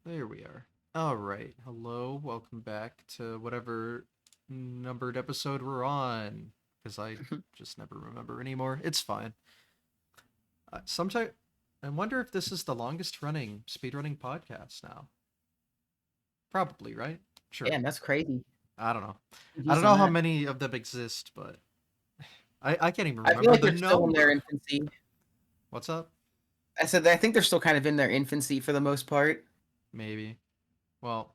There we are. All right. Hello. Welcome back to whatever numbered episode we're on. Because I just never remember anymore. It's fine. Sometimes I wonder if this is the longest running speedrunning podcast now. Probably, right? Sure. Damn, that's crazy. I don't know. I don't Jeez on know how that. many of them exist, but I can't even I feel remember like the they're still in their number. infancy. What's up? I said I think they're still kind of in their infancy for the most part. Maybe. Well,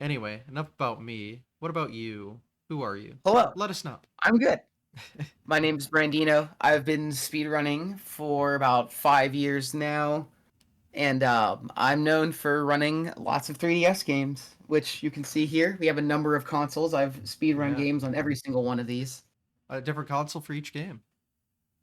anyway, enough about me. What about you? Who are you? Hello, Let us know. I'm good. My name is Brandino. I've been speedrunning for about 5 years now, and I'm known for running lots of 3DS games, which you can see here. We have a number of consoles. I've speedrun Yeah. games on every single one of these. A different console for each game.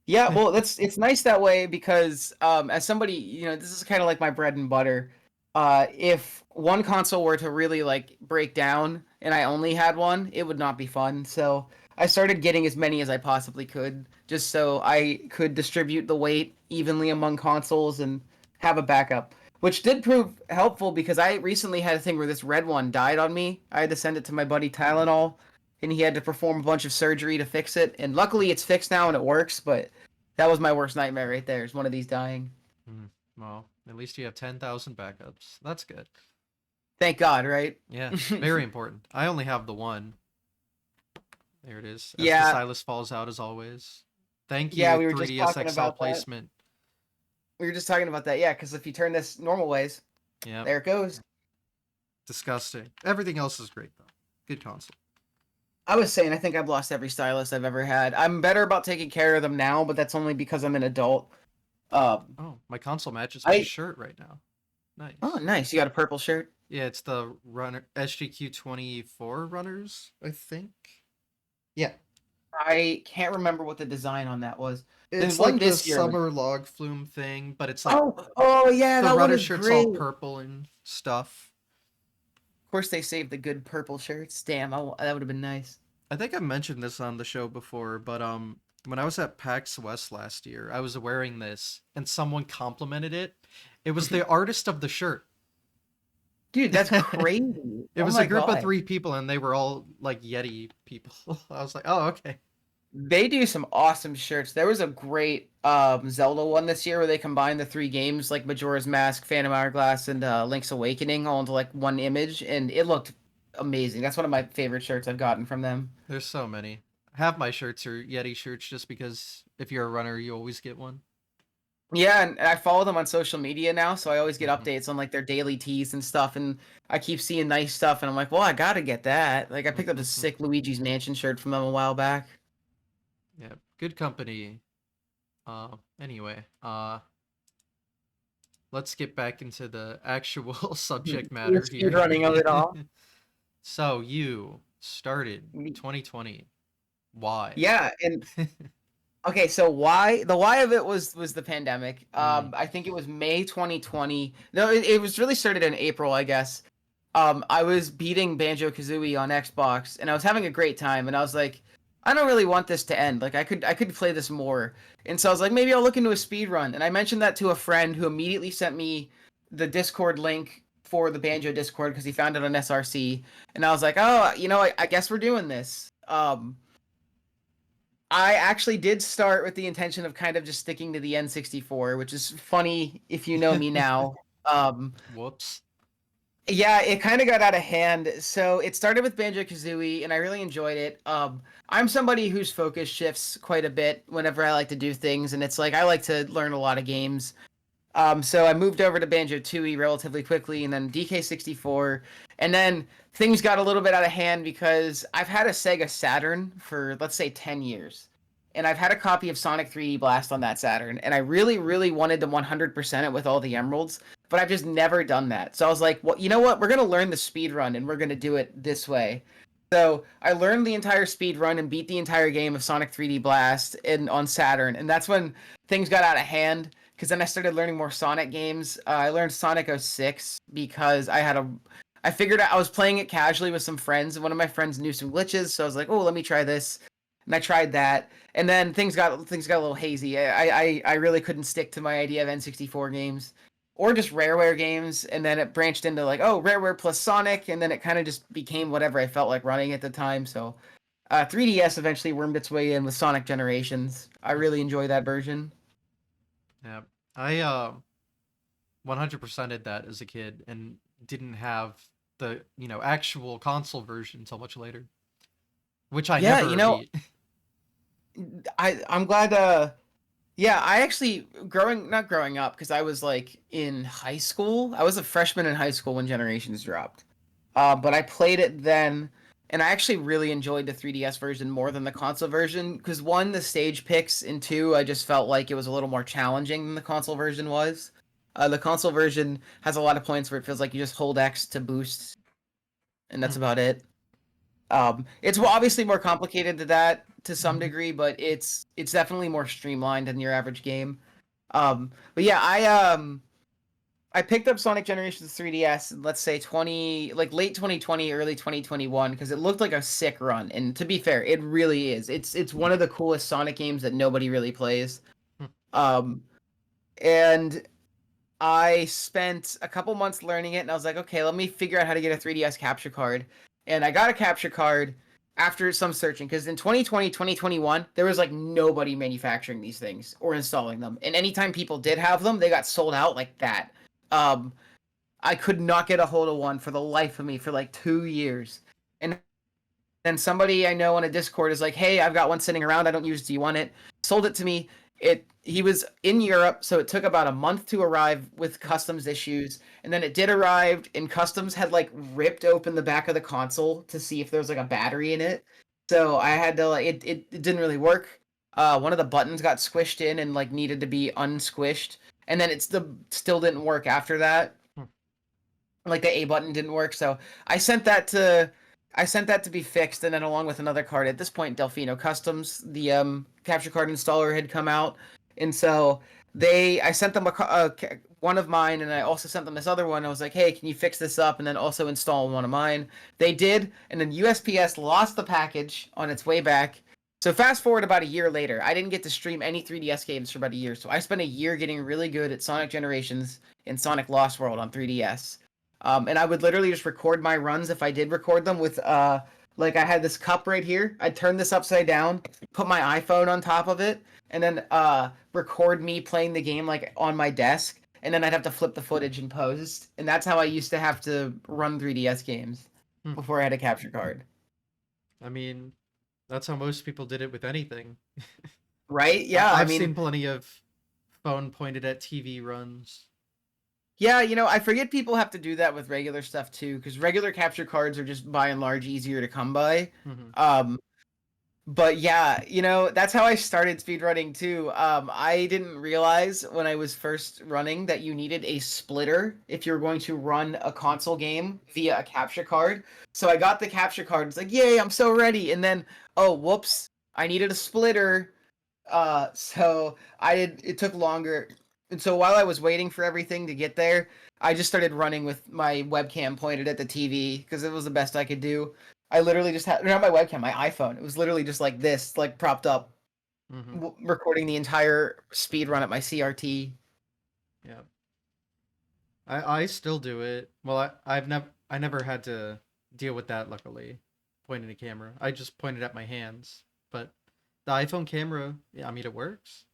Yeah, well, it's nice that way because as somebody, this is kind of like my bread and butter. If one console were to really like break down and I only had one, it would not be fun. So I started getting as many as I possibly could, just so I could distribute the weight evenly among consoles and have a backup. Which did prove helpful because I recently had a thing where this red one died on me. I had to send it to my buddy Tylenol, and he had to perform a bunch of surgery to fix it. And luckily, it's fixed now and it works. But that was my worst nightmare right there. Is one of these dying. Hmm. Well, at least you have 10,000 backups. That's good. Thank God, right? Yeah, very important. I only have the one. There it is. As the Yeah, stylus falls out, as always. Thank yeah. you, We were just 3DS talking XL about that. placement. We were just talking about that. Yeah, because if you turn this normal ways, Yeah, there it goes. disgusting. Everything else is great, though. Good console. I was saying, I think I've lost every stylus I've ever had. I'm better about taking care of them now, but that's only because I'm an adult. Um, Oh, my console matches my I shirt right now. oh Nice. nice. You got a purple shirt. Yeah, it's the runner SGQ 24 runners, I think. Yeah. I can't remember what the design on that was. The It's one like the this year was. summer log flume thing, but it's like Oh yeah, the that one rudder is shirt's all great. Of purple and stuff. course, they saved the good purple shirts. Damn, that would have been nice. I think I mentioned this on the show before, but when I was at PAX West last year, I was wearing this and someone complimented it. It was the artist of the shirt. Dude, that's crazy. It Oh was a my group of god. 3 people and they were all like Yeti people. I was like, "Oh, okay." They do some awesome shirts. There was a great Zelda one this year where they combined the three games like Majora's Mask, Phantom Hourglass, and Link's Awakening all into like one image, and it looked amazing. That's one of my favorite shirts I've gotten from them. There's so many. Half my shirts are Yeti shirts just because if you're a runner, you always get one. Yeah, and I follow them on social media now, so I always get Hmm. updates on like their daily teas and stuff, and I keep seeing nice stuff, and I'm like, well, I gotta get that. Like, I picked up this sick Luigi's Mansion shirt from them a while back. Yeah, good company. Anyway, let's get back into the actual subject The matter speed here. running of it all. So you started 2020. Why? Yeah, and okay, so why the why of it was the pandemic. Mm, I think it was May 2020. No, it was really started in April, I guess. I was beating Banjo Kazooie on Xbox, and I was having a great time. And I was like, I don't really want this to end. Like, I could play this more. And so I was like, maybe I'll look into a speed run. And I mentioned that to a friend who immediately sent me the Discord link for the Banjo Discord because he found it on SRC. And I was like, oh, I guess we're doing this. I actually did start with the intention of kind of just sticking to the N64, which is funny if you know me now. Um, whoops. yeah, it kind of got out of hand. So it started with Banjo Kazooie, and I really enjoyed it. I'm somebody whose focus shifts quite a bit whenever I like to do things, and it's like I like to learn a lot of games. So I moved over to Banjo Tooie relatively quickly, and then DK64, and then things got a little bit out of hand because I've had a Sega Saturn for let's say 10 years, and I've had a copy of Sonic 3D Blast on that Saturn, and I really, really wanted to 100% it with all the emeralds, but I've just never done that. So I was like, well, you know what? We're gonna learn the speed run, and we're gonna do it this way. So I learned the entire speed run and beat the entire game of Sonic 3D Blast on Saturn, and that's when things got out of hand because then I started learning more Sonic games. I learned Sonic 06 because I figured I was playing it casually with some friends, and one of my friends knew some glitches, so I was like, oh, let me try this, and I tried that, and then things got a little hazy. I really couldn't stick to my idea of N64 games. or just Rareware games, and then it branched into like, oh, Rareware plus Sonic, and then it kind of just became whatever I felt like running at the time. So 3DS eventually wormed its way in with Sonic Generations. I really enjoy that version. Yeah. I 100%ed that as a kid and didn't have the, actual console version until much later, which I Yeah, never beat. I'm glad. Yeah, I actually not growing up because I was like in high school. I was a freshman in high school when Generations dropped. But I played it then, and I actually really enjoyed the 3DS version more than the console version because one, the stage picks, and two, I just felt like it was a little more challenging than the console version was. The console version has a lot of points where it feels like you just hold X to boost, and that's Mhm. about it. It's obviously more complicated than that to some degree, but it's definitely more streamlined than your average game. But yeah, I picked up Sonic Generations 3DS in, let's say 20 like late 2020, early 2021 because it looked like a sick run. And to be fair, it really is. It's one of the coolest Sonic games that nobody really plays. Um and I spent a couple months learning it, and I was like, okay, let me figure out how to get a 3DS capture card. And I got a capture card after some searching because in 2020, 2021, there was like nobody manufacturing these things or installing them. And anytime people did have them, they got sold out like that. Um, I could not get a hold of one for the life of me for like 2 years. And then somebody I know on a Discord is like, "Hey, I've got one sitting around. I don't use. Do you want it?" Sold it to me. He was in Europe, so it took about a month to arrive with customs issues, and then it did arrive, and customs had like ripped open the back of the console to see if there was like a battery in it. So I had to like it didn't really work. One of the buttons got squished in and like needed to be unsquished, and then still didn't work after that, like the A button didn't work. So I sent that to I sent that to be fixed, and then along with another card. At this point, Delfino Customs, the capture card installer, had come out, and so I sent them one of mine, and I also sent them this other one. I was like, hey, can you fix this up, and then also install one of mine. They did, and then USPS lost the package on its way back. So fast forward about a year later, I didn't get to stream any 3DS games for about a year. So I spent a year getting really good at Sonic Generations and Sonic Lost World on 3DS. And I would literally just record my runs if I did record them with like I had this cup right here. I'd turn this upside down, put my iPhone on top of it, and then record me playing the game like on my desk, and then I'd have to flip the footage and post. And that's how I used to have to run 3DS games before I had a capture card. I mean, that's how most people did it with anything. Right? I- Yeah, I I've mean, seen plenty of phone pointed at TV runs. yeah, I forget people have to do that with regular stuff too, because regular capture cards are just by and large easier to come by. Mhm. Um, But yeah, that's how I started speedrunning too. I didn't realize when I was first running that you needed a splitter if you're going to run a console game via a capture card. So I got the capture card. It's like, yay, I'm so ready. And then, oh, whoops, I needed a splitter. So it took longer. And so while I was waiting for everything to get there, I just started running with my webcam pointed at the TV because it was the best I could do. I literally just had not my webcam, my iPhone. It was literally just like this, like propped up, Mhm. recording the entire speed run at my CRT. Yeah. I still do it. Well, I never had to deal with that luckily. Pointing a camera. I just pointed at my hands. But the iPhone camera, yeah, I mean it works.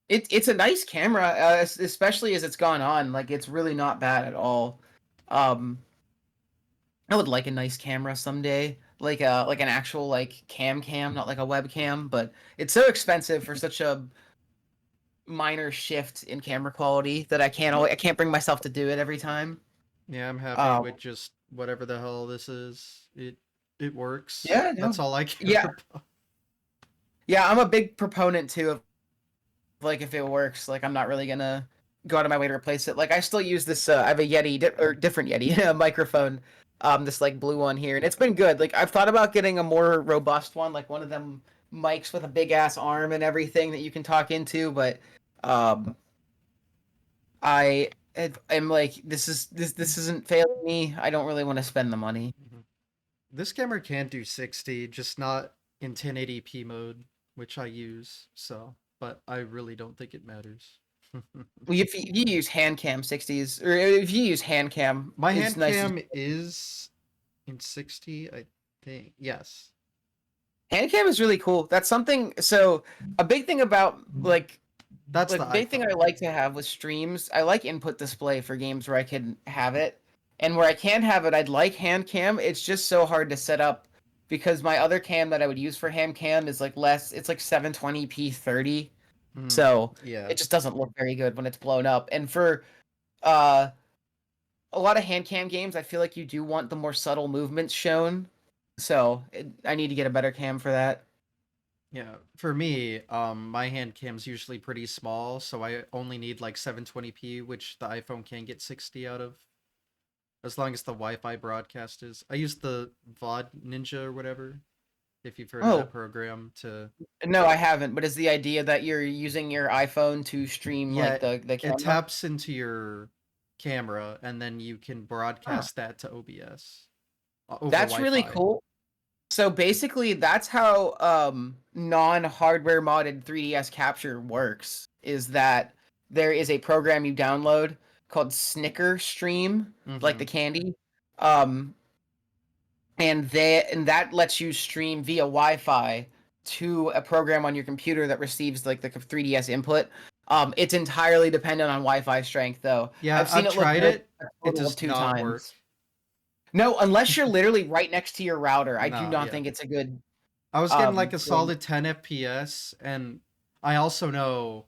It's a nice camera, especially as it's gone on. Like it's really not bad at all. Um, I would like a nice camera someday, like an actual like cam, not like a webcam. But it's so expensive for such a minor shift in camera quality that I can't bring myself to do it every time. Yeah, I'm happy Um, with just whatever the hell this is. It works. yeah, That's no, all I care yeah, about. yeah. I'm a big proponent too of like if it works, like I'm not really gonna go out of my way to replace it. Like I still use this. I have a or different Yeti microphone. This like blue one here, and it's been good. Like I've thought about getting a more robust one, like one of them mics with a big ass arm and everything that you can talk into. But um, I'm like this isn't failing me. I don't really want to spend the money. Mhm. This camera can do 60, just not in 1080p mode, which I use. So, but I really don't think it matters. If you use hand cam 60s, or if you use hand cam, My it's hand nice. cam is in 60, I think. Yes. Hand cam is really cool. That's something. So a big thing about That's the big thing I iPhone. like to have with streams, I like input display for games where I can have it. And where I can't have it, I'd like hand cam. It's just so hard to set up because my other cam that I would use for hand cam is like less, it's like 720p 30. Mm, So yeah. it just doesn't look very good when it's blown up. And for uh a lot of hand cam games, I feel like you do want the more subtle movements shown. So I need to get a better cam for that. Yeah. For me, my hand cam's usually pretty small, so I only need like 720p, which the iPhone can get 60 out of, as long as the Wi-Fi broadcast is. I use the VOD Ninja or whatever, if you've heard of that Oh, program to. no, I haven't. But is the idea that you're using your iPhone to stream like Yeah, the it camera? taps into your camera and then you can Huh. broadcast that to OBS over That's really Wi-Fi. cool. So basically, that's how non-hardware modded 3DS capture works. Is that there is a program you download called Snicker Stream, like Mm-hmm. the candy, um, and that lets you stream via Wi-Fi to a program on your computer that receives like the 3DS input. It's entirely dependent on Wi-Fi strength, though. Yeah, I've seen I've it look tried good it. a It total of does two not work. times. No, unless you're literally right next to your router, I do No, not yeah. think it's a good I was getting like a thing. solid 10 FPS, and I also know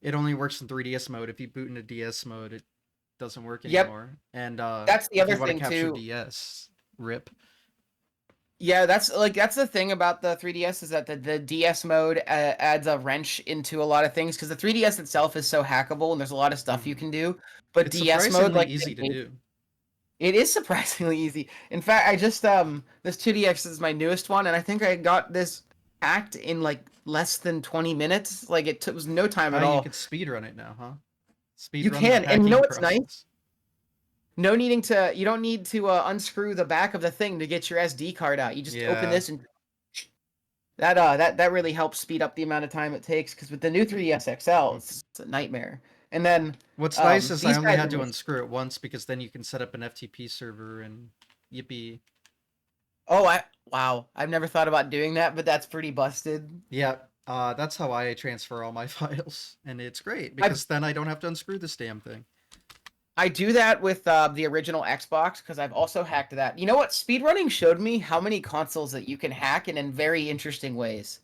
it only works in 3DS mode. If you boot into DS mode, it doesn't work Yep, anymore. And that's the if other you want to thing capture too. DS, rip. Yeah, that's the thing about the 3DS is that the DS mode adds a wrench into a lot of things because the 3DS itself is so hackable and there's a lot of stuff you Mm-hmm. can do. But It's DS mode, surprisingly like easy to do. it is surprisingly easy. In fact, I just this 2DX is my newest one, and I think I got this hacked in like less than 20 minutes. Like was no time Oh, at you all. could speedrun it now, huh? You Speedrun the can, and you know hacking what's nice? process. You don't need to unscrew the back of the thing to get your SD card out. You just open Yeah. this and that really helps speed up the amount of time it takes because with the new 3ds XL, Mhm. it's a nightmare. And then What's nice is I these only guys had are to just unscrew it once because then you can set up an FTP server and yippee. oh I wow I've never thought about doing that, but that's pretty busted. Yeah, that's how I transfer all my files, and it's great I because then I don't have to unscrew this damn thing. I do that with the original Xbox because I've also hacked that. You know what? Speedrunning showed me how many consoles that you can hack and in very interesting ways.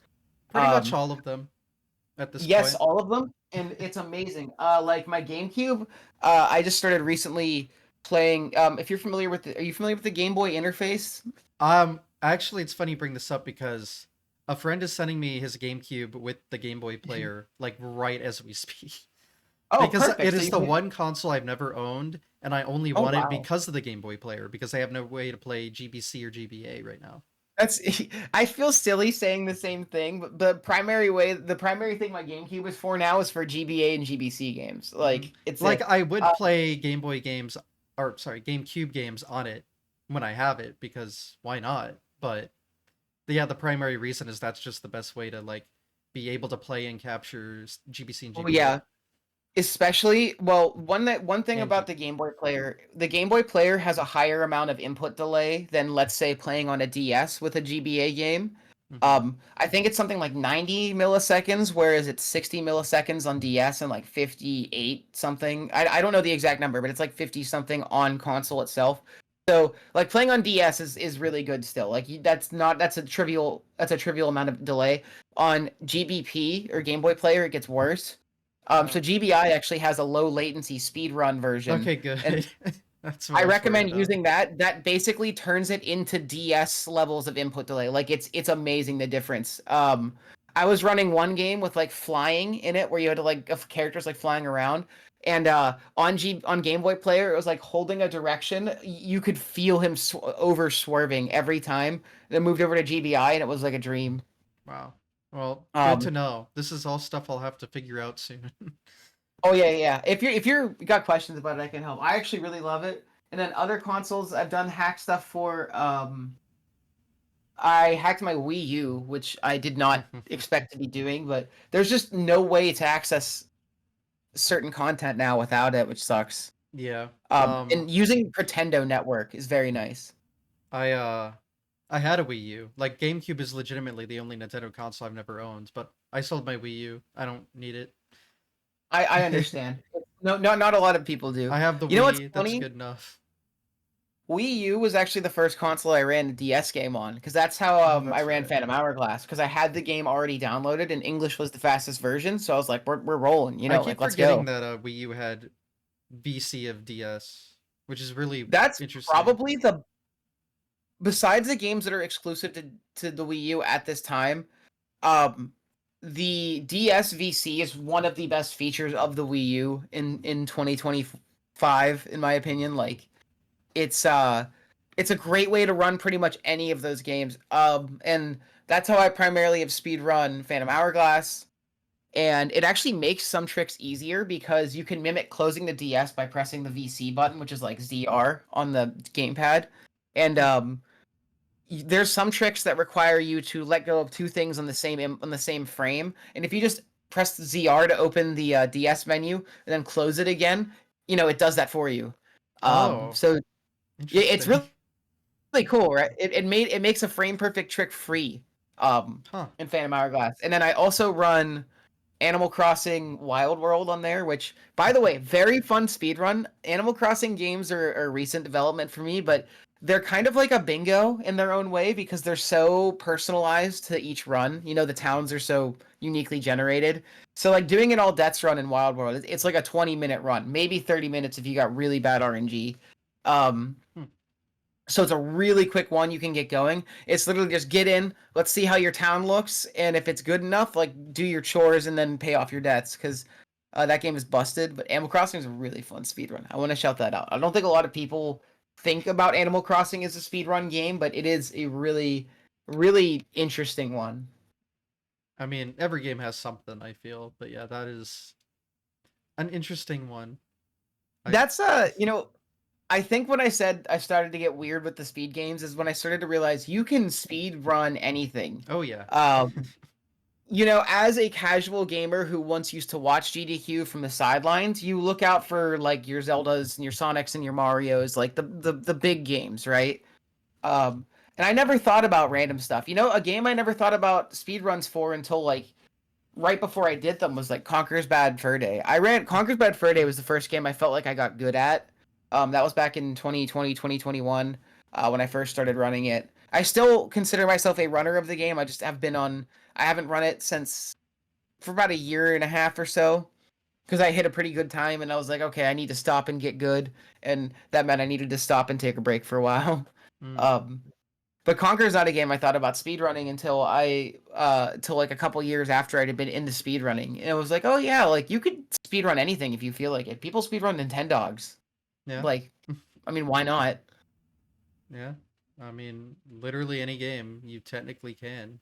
Pretty much Um, all of them at this yes, point. all of them, and it's amazing. Like my GameCube, I just started recently playing. If you're familiar with are you familiar with the Game Boy interface? Actually, it's funny you bring this up because a friend is sending me his GameCube with the Game Boy player, like right as we speak. Oh, Because perfect. it So is you the can. one console I've never owned, and I only Oh want it wow. because of the Game Boy player, because I have no way to play GBC or GBA right now. That's I feel silly saying the same thing, but the primary thing my GameCube is for now is for GBA and GBC games. Hmm. Like it's Like, it. I would Uh, play Game Boy games, or sorry, GameCube games on it when I have it, because why not? But yeah, the primary reason is that's just the best way to like be able to play and capture GBC and oh GBA yeah, especially well one thing and about the Game Boy player has a higher amount of input delay than let's say playing on a DS with a GBA game. Mm-hmm. I think it's something like 90 milliseconds, whereas it's 60 milliseconds on DS and like 58 something. I don't know the exact number, but it's like 50 something on console itself. So like playing on DS is really good still. Like that's a trivial amount of delay. On GBP or Game Boy Player, it gets worse. So GBI actually has a low latency speedrun version, Okay, and good. That's what I I was worried recommend about. using that. That basically turns it into DS levels of input delay. Like it's amazing the difference. I was running one game with like flying in it where you had to like of characters like flying around. And on Game Boy Player, it was like holding a direction. You could feel him over swerving every time. Then moved over to GBI, and it was like a dream. Wow. Well, good to Um, know. This is all stuff I'll have to figure out soon. Oh yeah, yeah. If you're got questions about it, I can help. I actually really love it. And then other consoles, I've done hack stuff for. I hacked my Wii U, which I did not expect to be doing, but there's just no way to access certain content now without it, which sucks. Yeah. And using Pretendo Network is very nice. I I had a Wii U. Like GameCube is legitimately the only Nintendo console I've never owned, but I sold my Wii U. I don't need it. I understand. No, not a lot of people do. I have the You know what's Wii. That's funny? good enough. Wii U was actually the first console I ran a DS game on, because that's how Oh, I that's ran right. Phantom Hourglass, because I had the game already downloaded and English was the fastest version, so I was like, we're rolling, I like keep let's forgetting go. that Wii U had VC of DS, which is really That's interesting. probably the besides the games that are exclusive to the Wii U at this time, um the DS VC is one of the best features of the Wii U in 2025 in my opinion. Like it's uh it's a great way to run pretty much any of those games. And that's how I primarily have speed run Phantom Hourglass. And it actually makes some tricks easier because you can mimic closing the DS by pressing the VC button, which is like ZR on the gamepad. And Hmm. there's some tricks that require you to let go of two things on the same frame. And if you just press ZR to open the DS menu and then close it again, it does that for you. Oh, So it's interesting. really cool, right? It makes a frame perfect trick free Huh. in Phantom Hourglass. And then I also run Animal Crossing Wild World on there, which by the way, very fun speedrun. Animal Crossing games are a recent development for me, but they're kind of like a bingo in their own way because they're so personalized to each run. The towns are so uniquely generated. So like doing an all deaths run in Wild World, it's like a 20-minute run, maybe 30 minutes if you got really bad RNG. Um, Hmm. so it's a really quick one you can get going. It's literally just get in, let's see how your town looks, and if it's good enough, like do your chores and then pay off your debts because that game is busted. But Animal Crossing is a really fun speedrun. I want to shout that out. I don't think a lot of people think about Animal Crossing as a speedrun game, but it is a really, really interesting one. I mean, every game has something, I feel, but yeah, that is an interesting one. I That's I think when I said I started to get weird with the speed games is when I started to realize you can speed run anything. Oh yeah. Um, as a casual gamer who once used to watch GDQ from the sidelines, you look out for like your Zeldas and your Sonics and your Marios, like the big games, right? And I never thought about random stuff. A game I never thought about speedruns for until like right before I did them was like Conker's Bad Fur Day. I ran Conker's Bad Fur Day was the first game I felt like I got good at. That was back in 2020, 2021, when I first started running it. I still consider myself a runner of the game. I haven't run it since for about a year and a half or so because I hit a pretty good time and I was like, okay, I need to stop and get good. And that meant I needed to stop and take a break for a while. Mm. Um, but Conker's not a game I thought about speedrunning until till like a couple years after I'd been into speedrunning. And it was like, oh yeah, like you could speedrun anything if you feel like it. People speedrun Nintendogs. Yeah. Like, I mean, why not? Yeah. I mean, literally any game you technically can.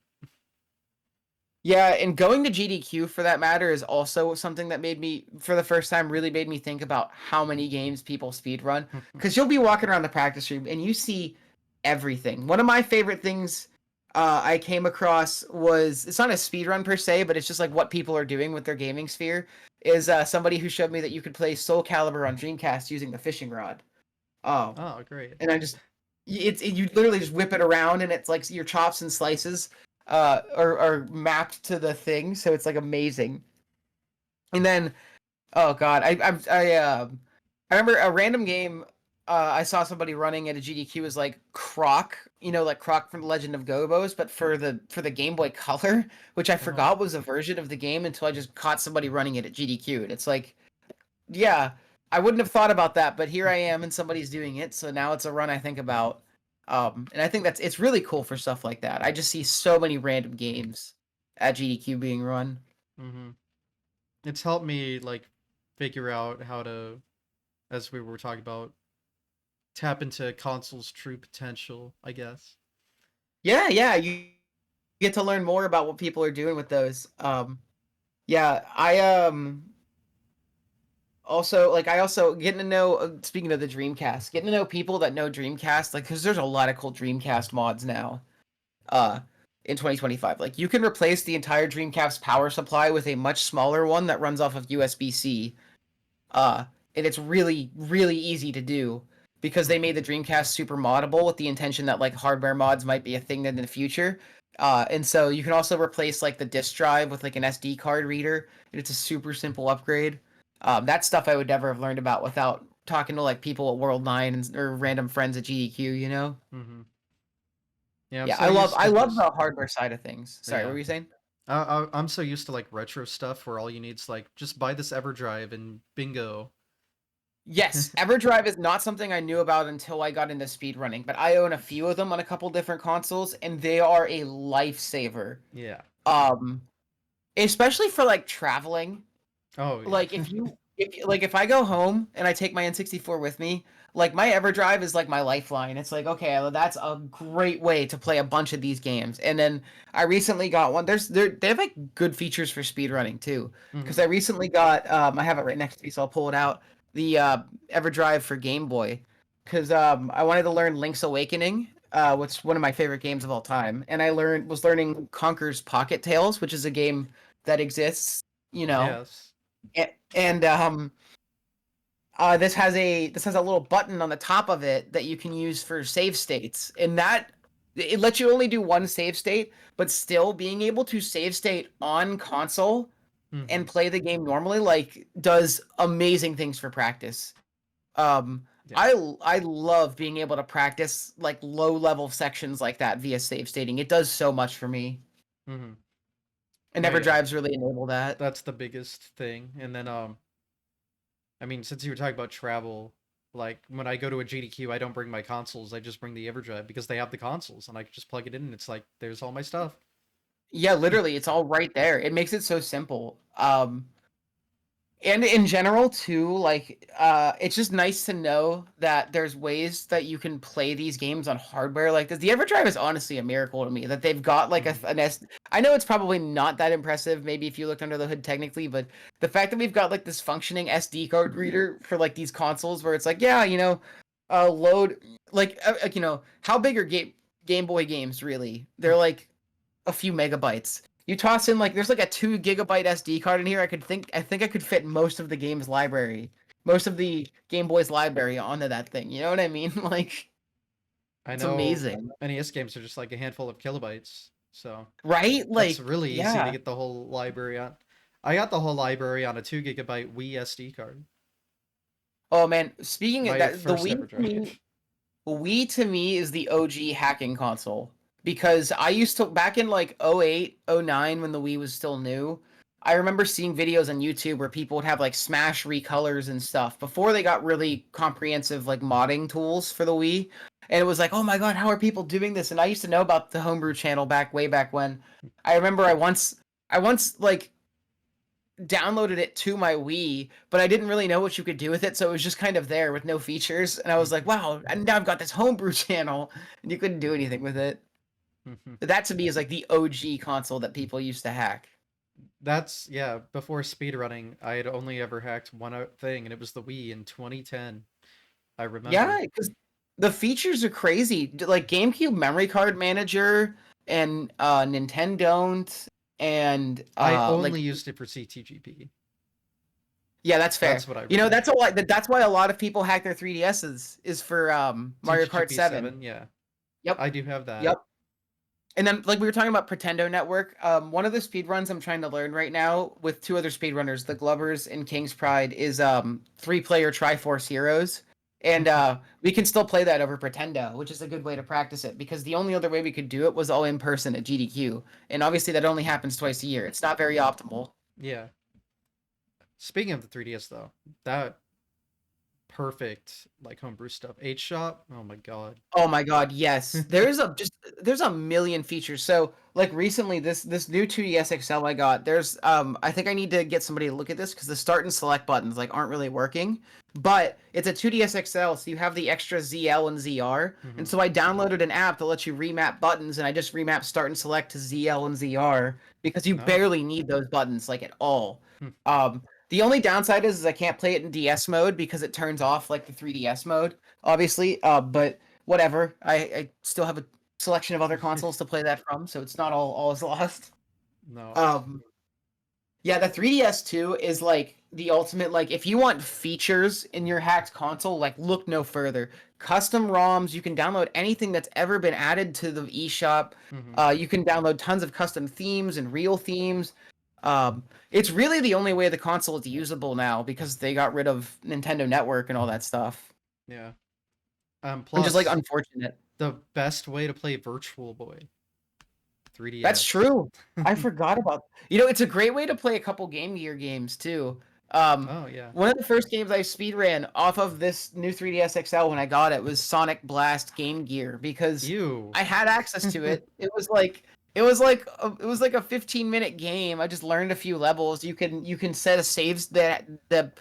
Yeah, and going to GDQ for that matter is also something that made me, for the first time, really made me think about how many games people speedrun. Because you'll be walking around the practice room and you see everything. One of my favorite things I came across was it's not a speedrun per se, but it's just like what people are doing with their gaming sphere. Is somebody who showed me that you could play Soul Calibur on Dreamcast using the fishing rod. Um, Oh, great. and I just you literally just whip it around and it's like your chops and slices are mapped to the thing, so it's like amazing. And then oh god, I remember a random game I saw somebody running at a GDQ was like Croc, like Croc from the Legend of Gobos, but for the Game Boy Color, which I Oh. forgot was a version of the game until I just caught somebody running it at GDQ. And it's like, yeah, I wouldn't have thought about that, but here I am and somebody's doing it, so now it's a run I think about. And I think it's really cool for stuff like that. I just see so many random games at GDQ being run. Mm-hmm. It's helped me like figure out how to, as we were talking about, tap into console's true potential, I guess. Yeah, yeah, you get to learn more about what people are doing with those. Yeah, I also getting to know speaking of the Dreamcast, getting to know people that know Dreamcast, like because there's a lot of cool Dreamcast mods now. Uh, in 2025, like you can replace the entire Dreamcast power supply with a much smaller one that runs off of USB-C. and it's really really easy to do because they Mhm. made the Dreamcast super moddable with the intention that like hardware mods might be a thing in the future. And so you can also replace like the disk drive with like an SD card reader, and it's a super simple upgrade. That stuff I would never have learned about without talking to like people at World Nine or random friends at GDQ. You know? Mhm. Yeah, I'm Yeah, so used I to love just the hardware side of things. Sorry, what yeah. were you saying? I'm so used to like retro stuff where all you need is like just buy this EverDrive and bingo. Yes, EverDrive is not something I knew about until I got into speedrunning, but I own a few of them on a couple different consoles, and they are a lifesaver. Yeah. Um, Especially for like traveling. Oh yeah. Like if I go home and I take my N64 with me, like my EverDrive is like my lifeline. It's like, okay, well, that's a great way to play a bunch of these games. And then I recently got one. They have like good features for speedrunning too. Because Mhm. I recently got I have it right next to me, so I'll pull it out. The EverDrive for Game Boy. Because I wanted to learn Link's Awakening, which is one of my favorite games of all time. And I was learning Conker's Pocket Tales, which is a game that exists, you know. Yes. And this has a little button on the top of it that you can use for save states, and that it lets you only do one save state, but still being able to save state on console and Mhm. play the game normally like does amazing things for practice. Um, Yeah. I love being able to practice like low level sections like that via save stating. It does so much for me, Mhm. and No, yeah. EverDrives really enable that. That's the biggest thing. And then I mean, since you were talking about travel, like when I go to a GDQ, I don't bring my consoles. I just bring the EverDrive because they have the consoles and I can just plug it in and it's like there's all my stuff. Yeah, literally, it's all right there. It makes it so simple. And in general too, like it's just nice to know that there's ways that you can play these games on hardware like this. The EverDrive is honestly a miracle to me that they've got like Mhm. an S. I know it's probably not that impressive, maybe if you looked under the hood technically, but the fact that we've got like this functioning SD card reader for like these consoles where it's like, yeah, load like how big are Game Boy games really? They're like a few megabytes. You toss in like there's like a 2 GB SD card in here. I think I could fit most of the game's library, most of the Game Boy's library onto that thing. You know what I mean? Like I it's know amazing, NES games are just like a handful of kilobytes. So right? that's Like really easy to yeah. get the whole library on. I got the whole library on a 2 GB Wii SD card. Oh man, speaking of My that, first ever drive. Wii to me is the OG hacking console because I used to back in like '08, '09 when the Wii was still new. I remember seeing videos on YouTube where people would have like smash recolors and stuff before they got really comprehensive like modding tools for the Wii. And it was like, "Oh my god, how are people doing this?" And I used to know about the homebrew channel back way back when. I remember I once like downloaded it to my Wii, but I didn't really know what you could do with it, so it was just kind of there with no features. And I was like, wow, and now I've got this homebrew channel, and you couldn't do anything with it. That to me is like the OG console that people used to hack. That's yeah, before speedrunning, I had only ever hacked one thing and it was the Wii in 2010. I Yeah, remember. because the features are crazy. Like GameCube memory card manager and Nintendo and I like only used it for CTGP. yeah, that's fair. That's what I You know, remember. that's why a lot of people hack their 3DSs is for Mario Kart TGP 7. 7, yeah. Yep. I do have that. Yep. And then, like we were talking about Pretendo Network, one of the speed runs I'm trying to learn right now with two other speedrunners, the Glovers and King's Pride, is 3-player Triforce Heroes. And we can still play that over Pretendo, which is a good way to practice it because the only other way we could do it was all in person at GDQ. And obviously, that only happens twice a year. It's not very optimal. Yeah. Speaking of the 3DS though, that perfect like homebrew stuff. H shop. Oh my god. Oh my god, yes. There's a million features. So like recently this new 2DS XL I got, there's I think I need to get somebody to look at this because the start and select buttons like aren't really working. But it's a 2DS XL, so you have the extra ZL and ZR. And hmm so I downloaded an app that lets you remap buttons and I just remap start and select to ZL and ZR because you No. barely need those buttons like at all. Hmm. Um the only downside is I can't play it in DS mode because it turns off like the 3DS mode obviously. But whatever. I still have a selection of other consoles to play that from, so it's not all is lost. No. Um, Yeah, the 3DS 2 is like the ultimate. Like, if you want features in your hacked console, like, look no further. Custom ROMs, you can download anything that's ever been added to the eShop. Mm-hmm. You can download tons of custom themes and real themes. It's really the only way the console is usable now because they got rid of Nintendo Network and all that stuff. Yeah. I'm just like Plus, unfortunate. the best way to play Virtual Boy, That's 3DS. true. I forgot about. It's a great way to play a couple Game Gear games too. Um, Oh yeah. One of the first games I speed ran off of this new 3DS XL when I got it was Sonic Blast Game Gear because Ew. I had access to it. It was like a 15-minute game. I just learned a few levels. You can set a saves that the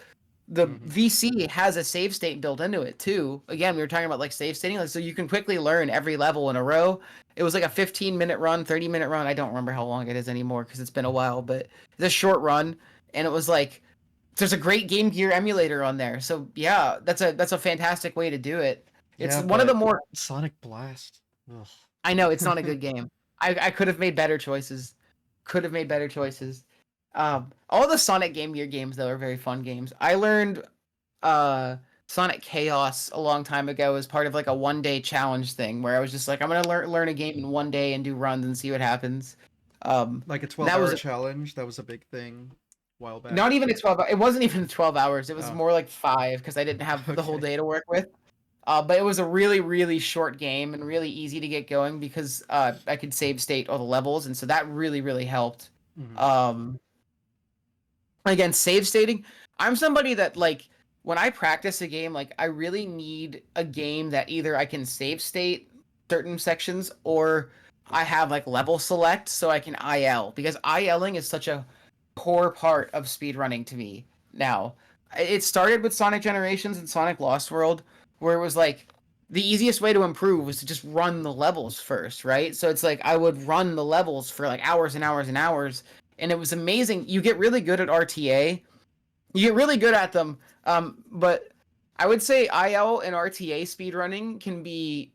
Mm-hmm. VC has a save state built into it too. Again, we were talking about like save stating, like so you can quickly learn every level in a row. It was like a 15-minute run, 30-minute run. I don't remember how long it is anymore because it's been a while, but it's a short run, and it was like there's a great Game Gear emulator on there. So yeah, that's a fantastic way to do it. It's Yeah, one of the but more. Sonic Blast. I know it's not a Ugh. good game. I could have made better choices. Could have made better choices. All the Sonic Game Gear games though are very fun games. I learned uh Sonic Chaos a long time ago as part of like a 1 day challenge thing where I was just like I'm gonna learn a game in 1 day and do runs and see what happens. Like a And that 12-hour was challenge. That was a big thing a while back. not even a 12. It wasn't even 12 hours. It was Oh, more like 5 because I didn't have the whole okay. day to work with. But it was a really, really short game and really easy to get going because I could save state all the levels, and so that really, really helped. Mm-hmm. Um, Again, save stating. I'm somebody that like when I practice a game, like I really need a game that either I can save state certain sections or I have like level select so I can IL because ILing is such a core part of speedrunning to me now. It started with Sonic Generations and Sonic Lost World, where it was like the easiest way to improve was to just run the levels first, right? So it's like I would run the levels for like hours and hours and hours, and it was amazing. You get really good at RTA. You get really good at them, but I would say IL and RTA speedrunning can be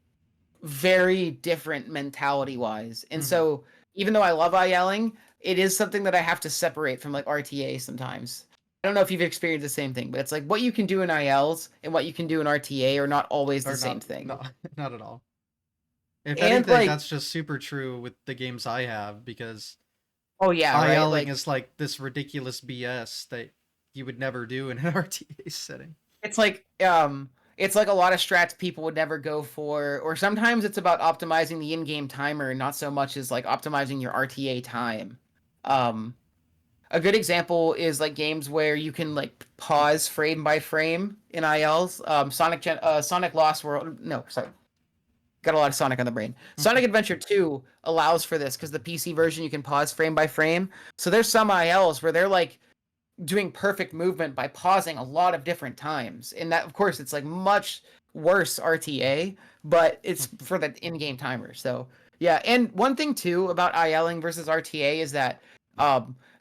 very different mentality wise. And Mm-hmm. so even though I love ILing, it is something that I have to separate from like RTA sometimes. I don't know if you've experienced the same thing, but it's like what you can do in ILs and what you can do in RTA are not always the Or same not? thing. No, not at all. If And anything, like, that's just super true with the games I have because oh yeah, right? ILing Like is like this ridiculous BS that you would never do in an RTA setting. it's like it's like a lot of strats people would never go for, or sometimes it's about optimizing the in-game timer and not so much as like optimizing your RTA time. Um a good example is like games where you can like pause frame by frame in ILs. Sonic Lost World. No, sorry, got a lot of Sonic on the brain. Sonic Adventure 2 allows for this because the PC version you can pause frame by frame. So there's some ILs where they're like doing perfect movement by pausing a lot of different times, and that of course it's like much worse RTA, but it's for the in-game timer. So yeah, and one thing too about ILing versus RTA is that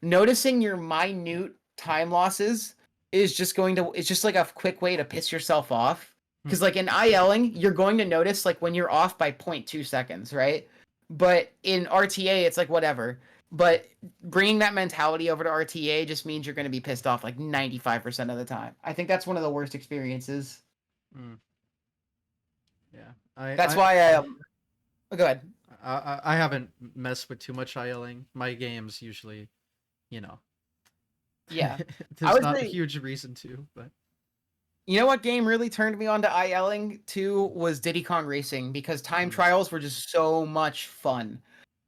noticing your minute time losses is just going to it's just like a quick way to piss yourself off because like in ILing you're going to notice like when you're off by zero point 0.2 seconds, right? But in RTA it's like whatever. But bringing that mentality over to RTA just means you're going to be pissed off like 95% of the time. I think that's one of the worst experiences. Mm, yeah, That's why I go ahead. I haven't messed with too much ILing. My games usually, you know, Yeah. I there's would not a say huge reason to, but you know what game really turned me on to ILing too was Diddy Kong Racing because time mm, trials were just so much fun.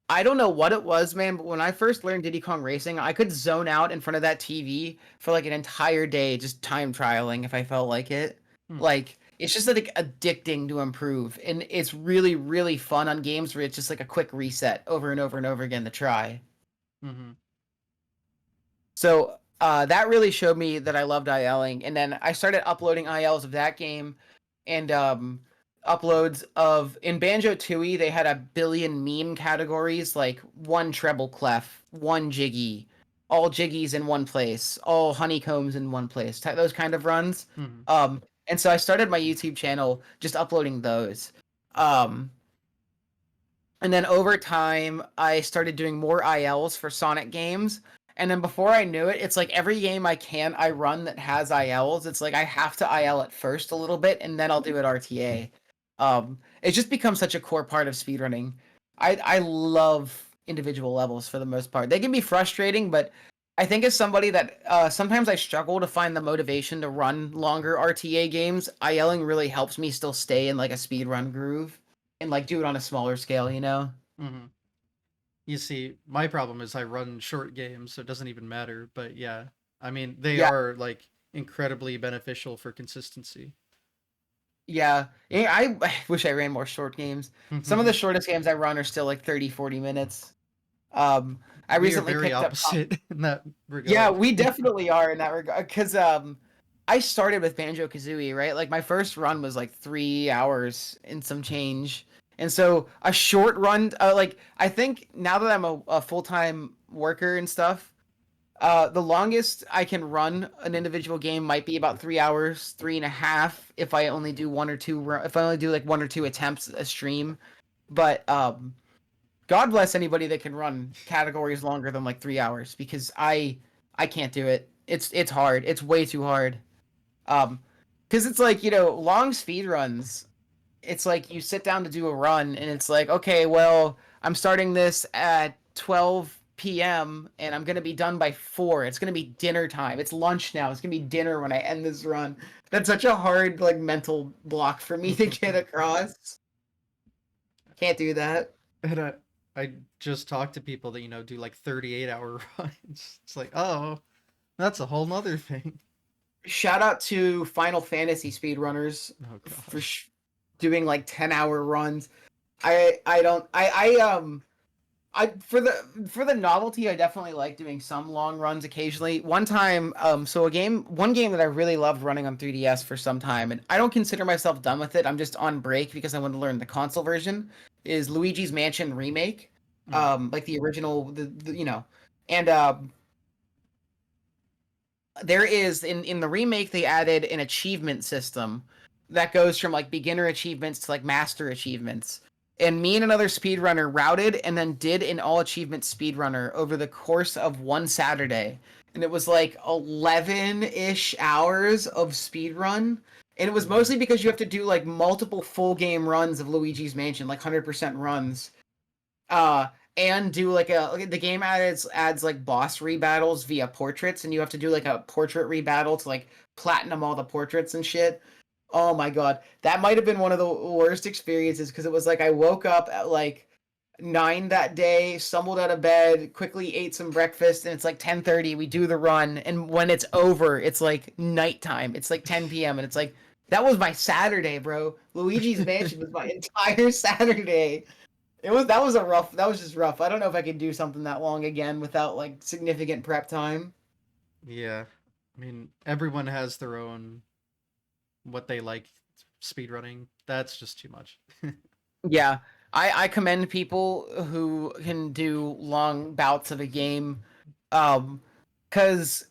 I don't know what it was, man, but when I first learned Diddy Kong Racing, I could zone out in front of that TV for like an entire day just time trialing if I felt like it. mm, Like it's just like addicting to improve, and it's really really fun on games where it's just like a quick reset over and over and over again to try. mm-hmm, So that really showed me that I loved ILing, and then I started uploading ILs of that game, and uploads of in Banjo Tooie they had a billion meme categories like one treble clef, one jiggy, all jiggies in one place, all honeycombs in one place, those kind of runs. mm-hmm, And so I started my YouTube channel just uploading those. Um, and then over time, I started doing more ILs for Sonic games. And then before I knew it, it's like every game I run that has ILs, it's like I have to IL it first a little bit, and then I'll do it RTA. It's just become such a core part of speedrunning. I love individual levels for the most part. They can be frustrating, but I think as somebody that sometimes I struggle to find the motivation to run longer RTA games, ILing really helps me still stay in like a speedrun groove and like do it on a smaller scale, you know? Hmm. You see, my problem is I run short games, so it doesn't even matter. But yeah, I mean, they Yeah, are like incredibly beneficial for consistency. yeah. I wish I ran more short games. Some of the shortest games I run are still like 30, 40 minutes. I We are recently very picked up opposite in that Yeah, regard. we definitely are in that regard. Because I started with Banjo Kazooie, right? Like my first run was like 3 hours and some change, and so a short run, like I think now that I'm a full time worker and stuff, the longest I can run an individual game might be about 3 hours, 3.5, if I only do one or two, if I only do like one or two attempts a stream. But God bless anybody that can run categories longer than like 3 hours because I can't do it. It's hard. It's way too hard. Um, because it's like long speed runs. It's like you sit down to do a run and it's like okay, well I'm starting this at 12 p.m. and I'm gonna be done by 4. It's gonna be dinner time. It's lunch now. It's gonna be dinner when I end this run. That's such a hard like mental block for me to get across. Can't do that. And I just talked to people that do like 38-hour runs. It's like, oh, that's a whole nother thing. Shout out to Final Fantasy speedrunners Oh for god. doing like 10-hour runs. I don't I for the novelty I definitely like doing some long runs occasionally. One time so one game that I really loved running on 3DS for some time, and I don't consider myself done with it. I'm just on break because I want to learn the console version, is Luigi's Mansion Remake. Mm. Like the original and there is in the remake they added an achievement system that goes from like beginner achievements to like master achievements. And me and another speedrunner routed and then did an all achievement speedrunner over the course of one Saturday. And it was like 11-ish hours of speedrun. And it was Mm. mostly because you have to do like multiple full game runs of Luigi's Mansion, like 100% runs. uh and do the game adds like boss rebattles via portraits, and you have to do like a portrait rebattle to like platinum all the portraits and shit. Oh my god, that might have been one of the worst experiences because it was like I woke up at like 9 that day, stumbled out of bed, quickly ate some breakfast, and it's like 10:30. We do the run, and when it's over, it's like nighttime. It's like 10 p.m. and it's like that was my Saturday, bro. Luigi's Mansion was my entire Saturday. That was just rough. I don't know if I could do something that long again without like significant prep time. Yeah. I mean, everyone has their own what they like speedrunning. That's just too much. Yeah. I commend people who can do long bouts of a game. Um cuz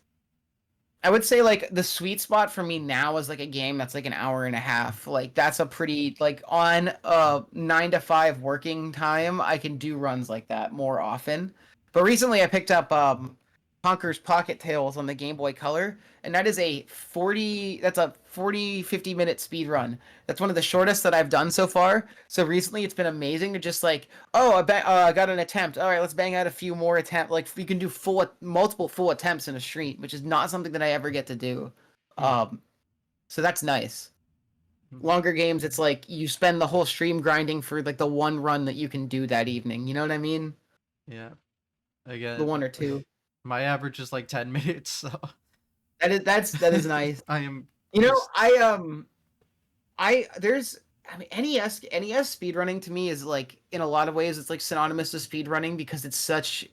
I would say like the sweet spot for me now is like a game that's like an hour and a half. Like that's a pretty like on a 9 to 5 working time, I can do runs like that more often. But recently I picked up Conker's Pocket Tales on the Game Boy Color, and that is a 40 50 minute speed run. That's one of the shortest that I've done so far. So recently it's been amazing to just like, oh, I got an attempt. All right, let's bang out a few more attempts. Like you can do multiple full attempts in a stream, which is not something that I ever get to do. Hmm. Um, so that's nice. Longer games, it's like you spend the whole stream grinding for like the one run that you can do that evening. You know what I mean? Yeah. The Again, one or two. my average is like 10 minutes, so That is nice. I am You know, just I there's I mean NES speedrunning to me is like in a lot of ways it's like synonymous to speedrunning because it's such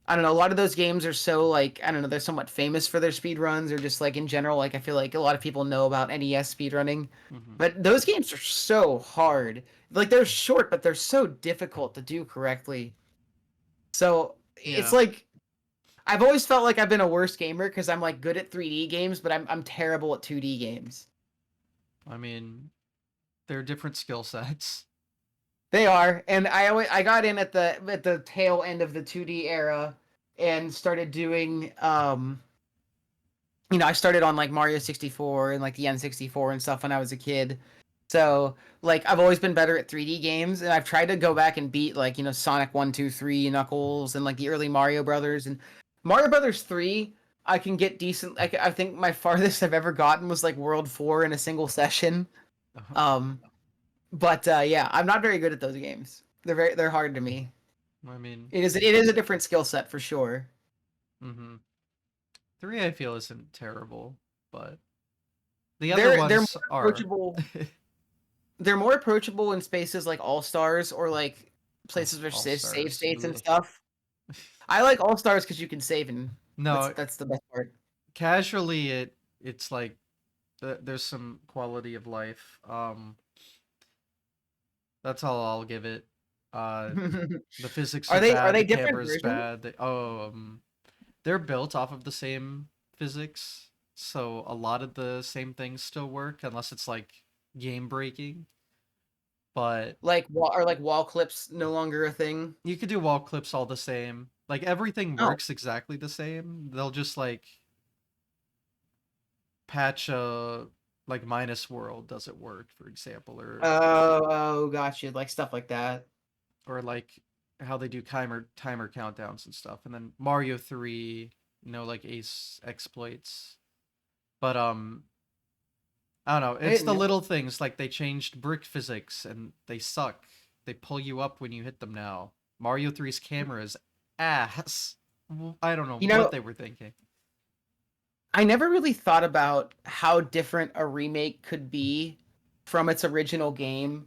I don't know, a lot of those games are so like I don't know, they're somewhat famous for their speedruns or just like in general, like I feel like a lot of people know about NES speedrunning. mhm. But those games are so hard. Like they're short, but they're so difficult to do correctly. So it's Yeah. like I've always felt like I've been a worse gamer because I'm like good at 3D games, but I'm terrible at 2D games. I mean, they're different skill sets. They are, and I got in at the tail end of the 2D era, and started doing I started on like Mario 64 and like the N64 and stuff when I was a kid. So like I've always been better at 3D games, and I've tried to go back and beat like Sonic 1, 2, 3, Knuckles, and like the early Mario Brothers. And Mario Brothers 3, I can get decent. Like I think my farthest I've ever gotten was like World 4 in a single session. Uh-huh. Um, but yeah, I'm not very good at those games. They're hard to me. I mean, It is a different skill set for sure. mm-hmm. 3 I feel isn't terrible, but the other They're more ones are. approachable. They're more approachable in spaces like All Stars or like Ugh, places with All save Stars. states and Ugh. stuff. I like All Stars because you can save, and No, that's the best part. casually it's like there's some quality of life. That's all I'll give it. Uh, the physics are Are bad. they The different camera's versions? bad. They're built off of the same physics, so a lot of the same things still work unless it's like game breaking. But Like wall clips no longer a thing? you could do wall clips all the same. Like everything Oh. works exactly the same. They'll just like patch a like minus world doesn't work, for example, Oh, gotcha. Like stuff like that. or like how they do timer countdowns and stuff. And then Mario 3, like ace exploits. But I don't know. I It's didn't the know. little things like they changed brick physics and they suck. They pull you up when you hit them now. Mario 3's camera is ass. I don't know You what know, they were thinking. I never really thought about how different a remake could be from its original game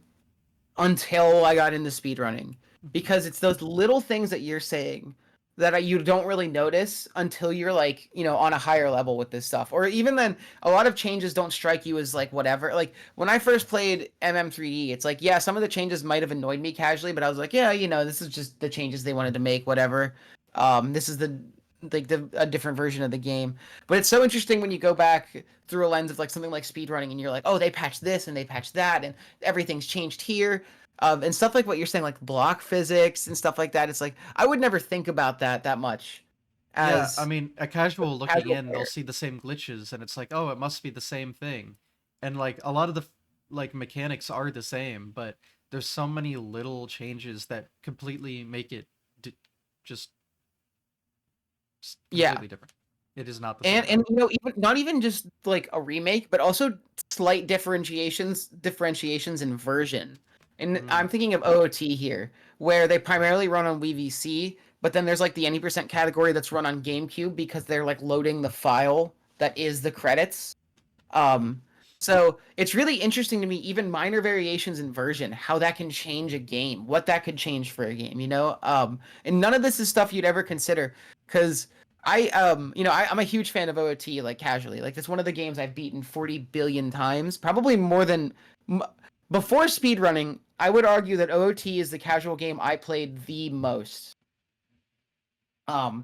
until I got into speedrunning, because it's those little things that you're saying that you don't really notice until you're like on a higher level with this stuff. Or even then, a lot of changes don't strike you as like whatever. Like when I first played MM3D, it's like, yeah, some of the changes might have annoyed me casually, but I was like, yeah, this is just the changes they wanted to make, whatever. This is a different version of the game. But it's so interesting when you go back through a lens of like something like speedrunning, and you're like, oh, they patched this and they patched that and everything's changed here. And stuff like what you're saying, like block physics and stuff like that. It's like I would never think about that much Yeah, I as mean, a casual a looking casual in, they'll player. see the same glitches and it's like, "Oh, it must be the same thing." And like a lot of the like mechanics are the same, but there's so many little changes that completely make it d- just Yeah, completely different. It is not the same and game. even not even just like a remake, but also slight differentiations in version. And Mm, I'm thinking of OOT here, where they primarily run on WVC, but then there's like the any% category that's run on GameCube because they're like loading the file that is the credits. mm, So it's really interesting to me, even minor variations in version, how that can change a game, what that could change for a game. And none of this is stuff you'd ever consider, because I'm a huge fan of OOT, like casually. Like it's one of the games I've beaten 40 billion times, probably more than before speedrunning. I would argue that OOT is the casual game I played the most.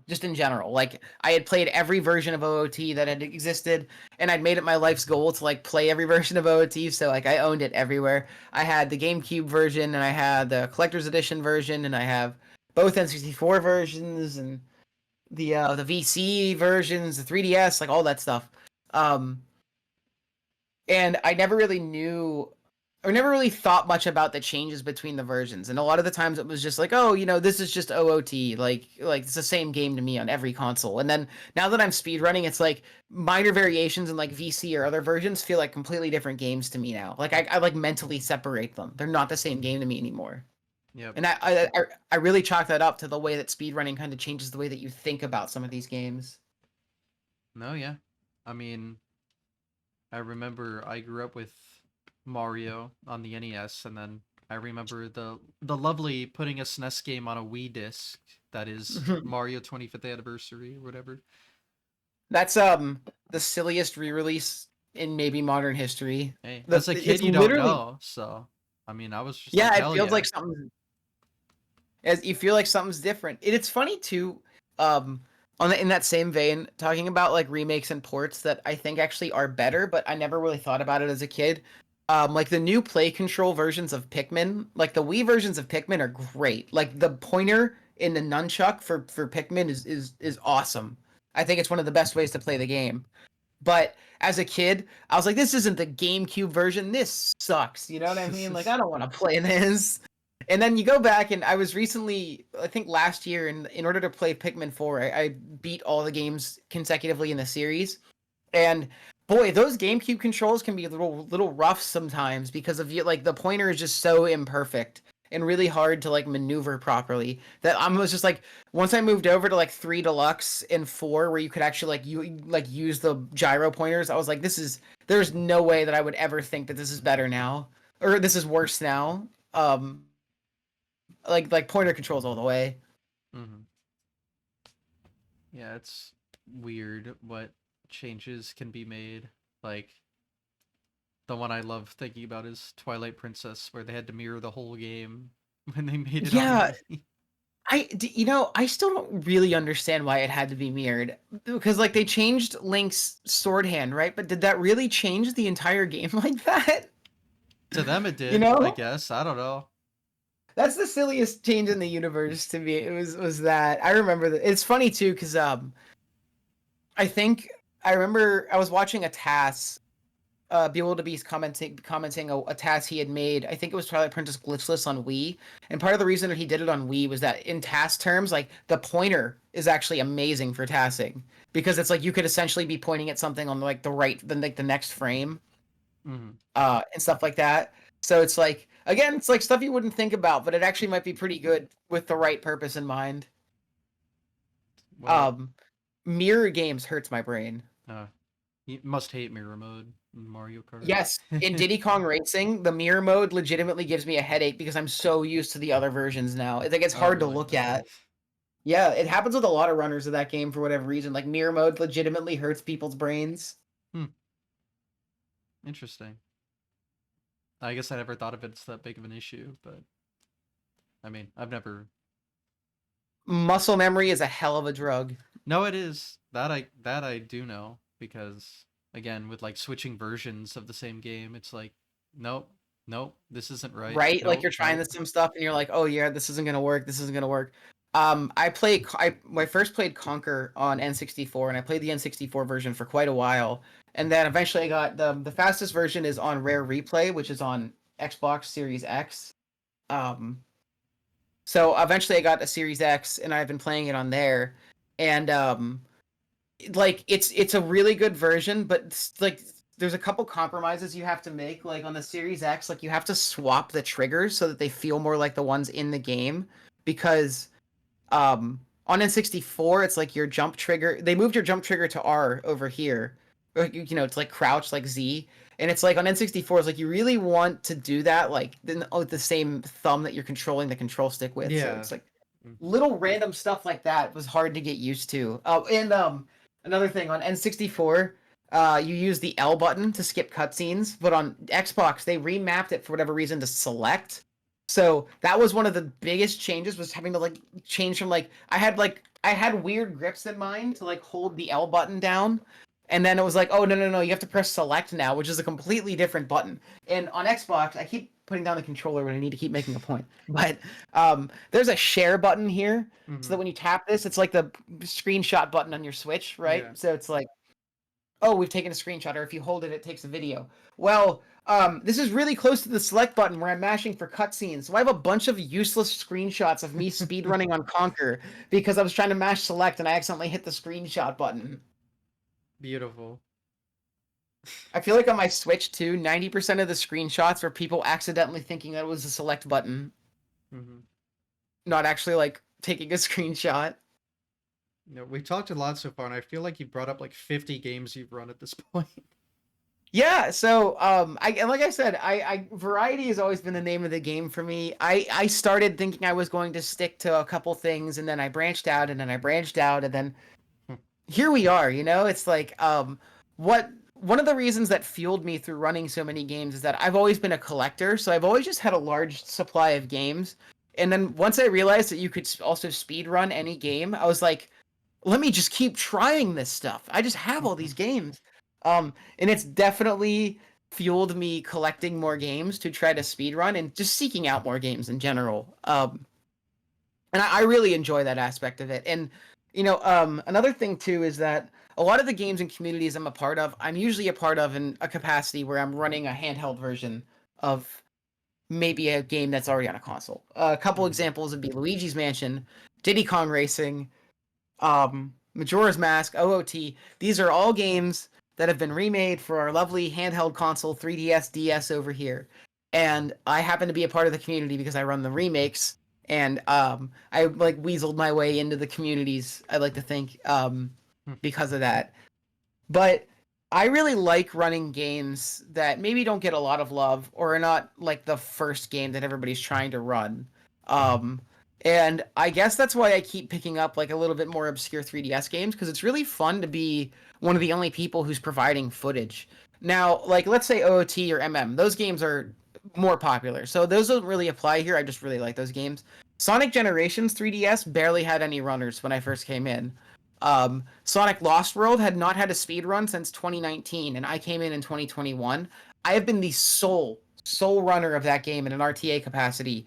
Just in general, like I had played every version of OOT that had existed, and I'd made it my life's goal to like play every version of OOT. So like I owned it everywhere. I had the GameCube version, and I had the collector's edition version, and I have both N64 versions and the VC versions, the 3DS, like all that stuff. Um, and I never really knew or never really thought much about the changes between the versions. And a lot of the times it was just like, oh, this is just OOT. Like it's the same game to me on every console. And then now that I'm speedrunning, it's like minor variations in like VC or other versions feel like completely different games to me now. Like I like mentally separate them. They're not the same game to me anymore. yep. And I really chalk that up to the way that speedrunning kind of changes the way that you think about some of these games. No, yeah. I mean, I remember I grew up with Mario on the NES, and then I remember the lovely putting a SNES game on a Wii disc that is Mario 25th anniversary or whatever. That's the silliest re-release in maybe modern history. Hey, as a kid, It's you don't literally, know, so I mean, I was just like, yeah, it hell feels yeah. like something, as you feel like something's different. It's funny too, um in that same vein, talking about like remakes and ports that I think actually are better, but I never really thought about it as a kid. Like the new play control versions of Pikmin, like the Wii versions of Pikmin are great. Like the pointer in the nunchuck for Pikmin is awesome. I think it's one of the best ways to play the game. But as a kid, I was like, this isn't the GameCube version. This sucks. You know what I mean? Like, I don't want to play this. And then you go back, and I was recently, I think last year, in order to play Pikmin 4, I beat all the games consecutively in the series. And boy, those GameCube controls can be a little rough sometimes because of like the pointer is just so imperfect and really hard to like maneuver properly. That I was just like, once I moved over to like 3 Deluxe and 4, where you could actually use the gyro pointers, I was like, there's no way that I would ever think that this is better now or this is worse now. Like pointer controls all the way. Mm-hmm. Yeah, it's weird what changes can be made. Like the one I love thinking about is Twilight Princess, where they had to mirror the whole game when they made it on Yeah, Wii. I still don't really understand why it had to be mirrored because like they changed Link's sword hand, right? But did that really change the entire game like that? To them, it You did. I know, guess I don't know. that's the silliest change in the universe to me. It was that I remember that. It's funny too because I think I remember I was watching a TAS be able to be commenting a task he had made. I think it was Twilight Princess glitchless on Wii, and part of the reason that he did it on Wii was that in task terms, like the pointer is actually amazing for tasking because it's like you could essentially be pointing at something on like the next frame, Mm-hmm. and stuff like that. So it's like again, it's like stuff you wouldn't think about, but it actually might be pretty good with the right purpose in mind. Well, Um, Mirror games hurts my brain. uh, you must hate mirror mode in Mario Kart. Yes, in Diddy Kong Racing, the mirror mode legitimately gives me a headache because I'm so used to the other versions now. It's like it's Oh, hard to really? look at. Yeah, it happens with a lot of runners of that game for whatever reason. Like mirror mode legitimately hurts people's brains. Hmm. Interesting. I guess I never thought of it as that big of an issue, but I mean, I've never. Muscle memory is a hell of a drug. No, it is that I do know because again, with like switching versions of the same game, it's like, nope, nope, this isn't right. Right? Like Nope, you're trying nope. some stuff and you're like, oh yeah, this isn't gonna work. This isn't gonna work. I first played Conquer on N64 and I played the N64 version for quite a while. And then eventually I got the fastest version is on Rare Replay, which is on Xbox Series X. Um, so eventually I got a Series X and I've been playing it on there. And like it's a really good version, but like there's a couple compromises you have to make. Like on the Series X, like you have to swap the triggers so that they feel more like the ones in the game. Because on N64, it's like your jump trigger. They moved your jump trigger to R over here. You know, it's like crouch, like Z. And it's like on N64, it's like you really want to do that, like with the same thumb that you're controlling the control stick with. So Yeah. it's like Mhm. little random stuff like that was hard to get used to. And another thing on N64, you use the L button to skip cutscenes, but on Xbox they remapped it for whatever reason to select. So that was one of the biggest changes was having to like change from like I had weird grips in mind to like hold the L button down. And then it was like, oh no, you have to press select now, which is a completely different button. And on Xbox, I keep putting down the controller when I need to keep making a point. But there's a share button here, so that Mhm. when you tap this, it's like the screenshot button on your Switch, right? Yeah. So it's like, oh, we've taken a screenshot, or if you hold it, it takes a video. Well, this is really close to the select button where I'm mashing for cutscenes. So I have a bunch of useless screenshots of me speedrunning on Conquer because I was trying to mash select and I accidentally hit the screenshot button. Beautiful. I feel like on my Switch too, 90% of the screenshots are people accidentally thinking that it was a select button, Hmm. not actually like taking a screenshot. We've talked a lot so far, and I feel like you brought up like 50 games you've run at this point. Yeah, so and like I said, I variety has always been the name of the game for me. I started thinking I was going to stick to a couple things and then I branched out and then I branched out and then here we are, you know? It's like what one of the reasons that fueled me through running so many games is that I've always been a collector, so I've always just had a large supply of games. And then once I realized that you could also speed run any game, I was like, let me just keep trying this stuff. I just have all these games. And it's definitely fueled me collecting more games to try to speed run and just seeking out more games in general. and I really enjoy that aspect of it. And another thing too is that a lot of the games and communities I'm a part of, I'm usually a part of in a capacity where I'm running a handheld version of maybe a game that's already on a console. A couple Mm-hmm. examples would be Luigi's Mansion, Diddy Kong Racing, Majora's Mask, OOT. These are all games that have been remade for our lovely handheld console 3DS, DS over here. And I happen to be a part of the community because I run the remakes, and I like weaseled my way into the communities. I like to think because of that. But I really like running games that maybe don't get a lot of love or are not like the first game that everybody's trying to run. Um, and I guess that's why I keep picking up like a little bit more obscure 3DS games because it's really fun to be one of the only people who's providing footage. Now, like let's say OOT or MM, those games are more popular. So those don't really apply here. I just really like those games. Sonic Generations 3DS barely had any runners when I first came in. Sonic Lost World had not had a speed run since 2019, and I came in 2021. I have been the sole runner of that game in an RTA capacity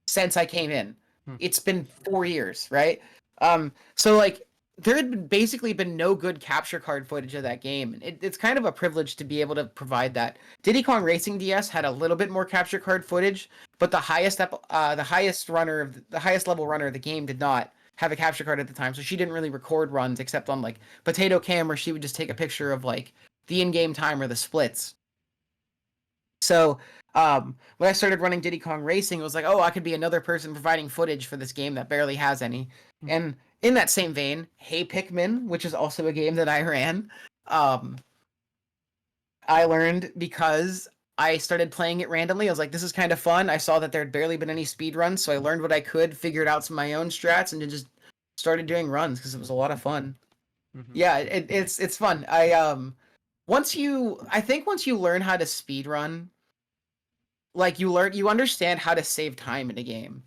since I came in. Hmm. It's been 4 years, right? So like there had basically been no good capture card footage of that game. It's kind of a privilege to be able to provide that. Diddy Kong Racing DS had a little bit more capture card footage, but the highest the highest level runner of the game did not have a capture card at the time, so she didn't really record runs except on like Potato Cam, where she would just take a picture of like the in-game time or the splits. So when I started running Diddy Kong Racing, it was like, oh, I could be another person providing footage for this game that barely has any. Hmm. And in that same vein, Hey Pikmin, which is also a game that I ran, um, I learned because I started playing it randomly. I was like, this is kind of fun. I saw that there had barely been any speed runs, so I learned what I could, figured out some of my own strats, and then just started doing runs because it was a lot of fun. Mm-hmm. Yeah, it's fun. I think once you learn how to speed run, like you understand how to save time in a game.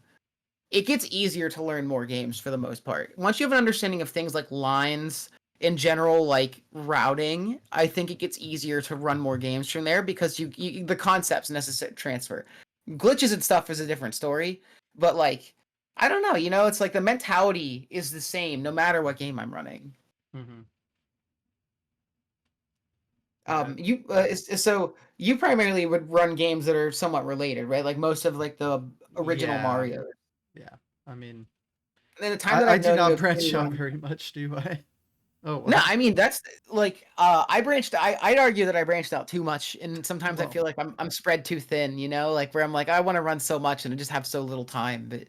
It gets easier to learn more games for the most part. Once you have an understanding of things like lines in general, like routing, I think it gets easier to run more games from there because you the concepts necessary transfer. Glitches and stuff is a different story, but like I don't know, it's like the mentality is the same no matter what game I'm running. Mm-hmm. Yeah. So you primarily would run games that are somewhat related, right? Like most of like the original Yeah. Mario. Yeah. I mean, And the time that I I've do known you, not have branch only out run. very much, do I? Oh, No, what? I mean that's like I branched. I'd argue that I branched out too much, and sometimes I Well. feel like I'm spread too thin. Like where I'm like I want to run so much and I just have so little time. But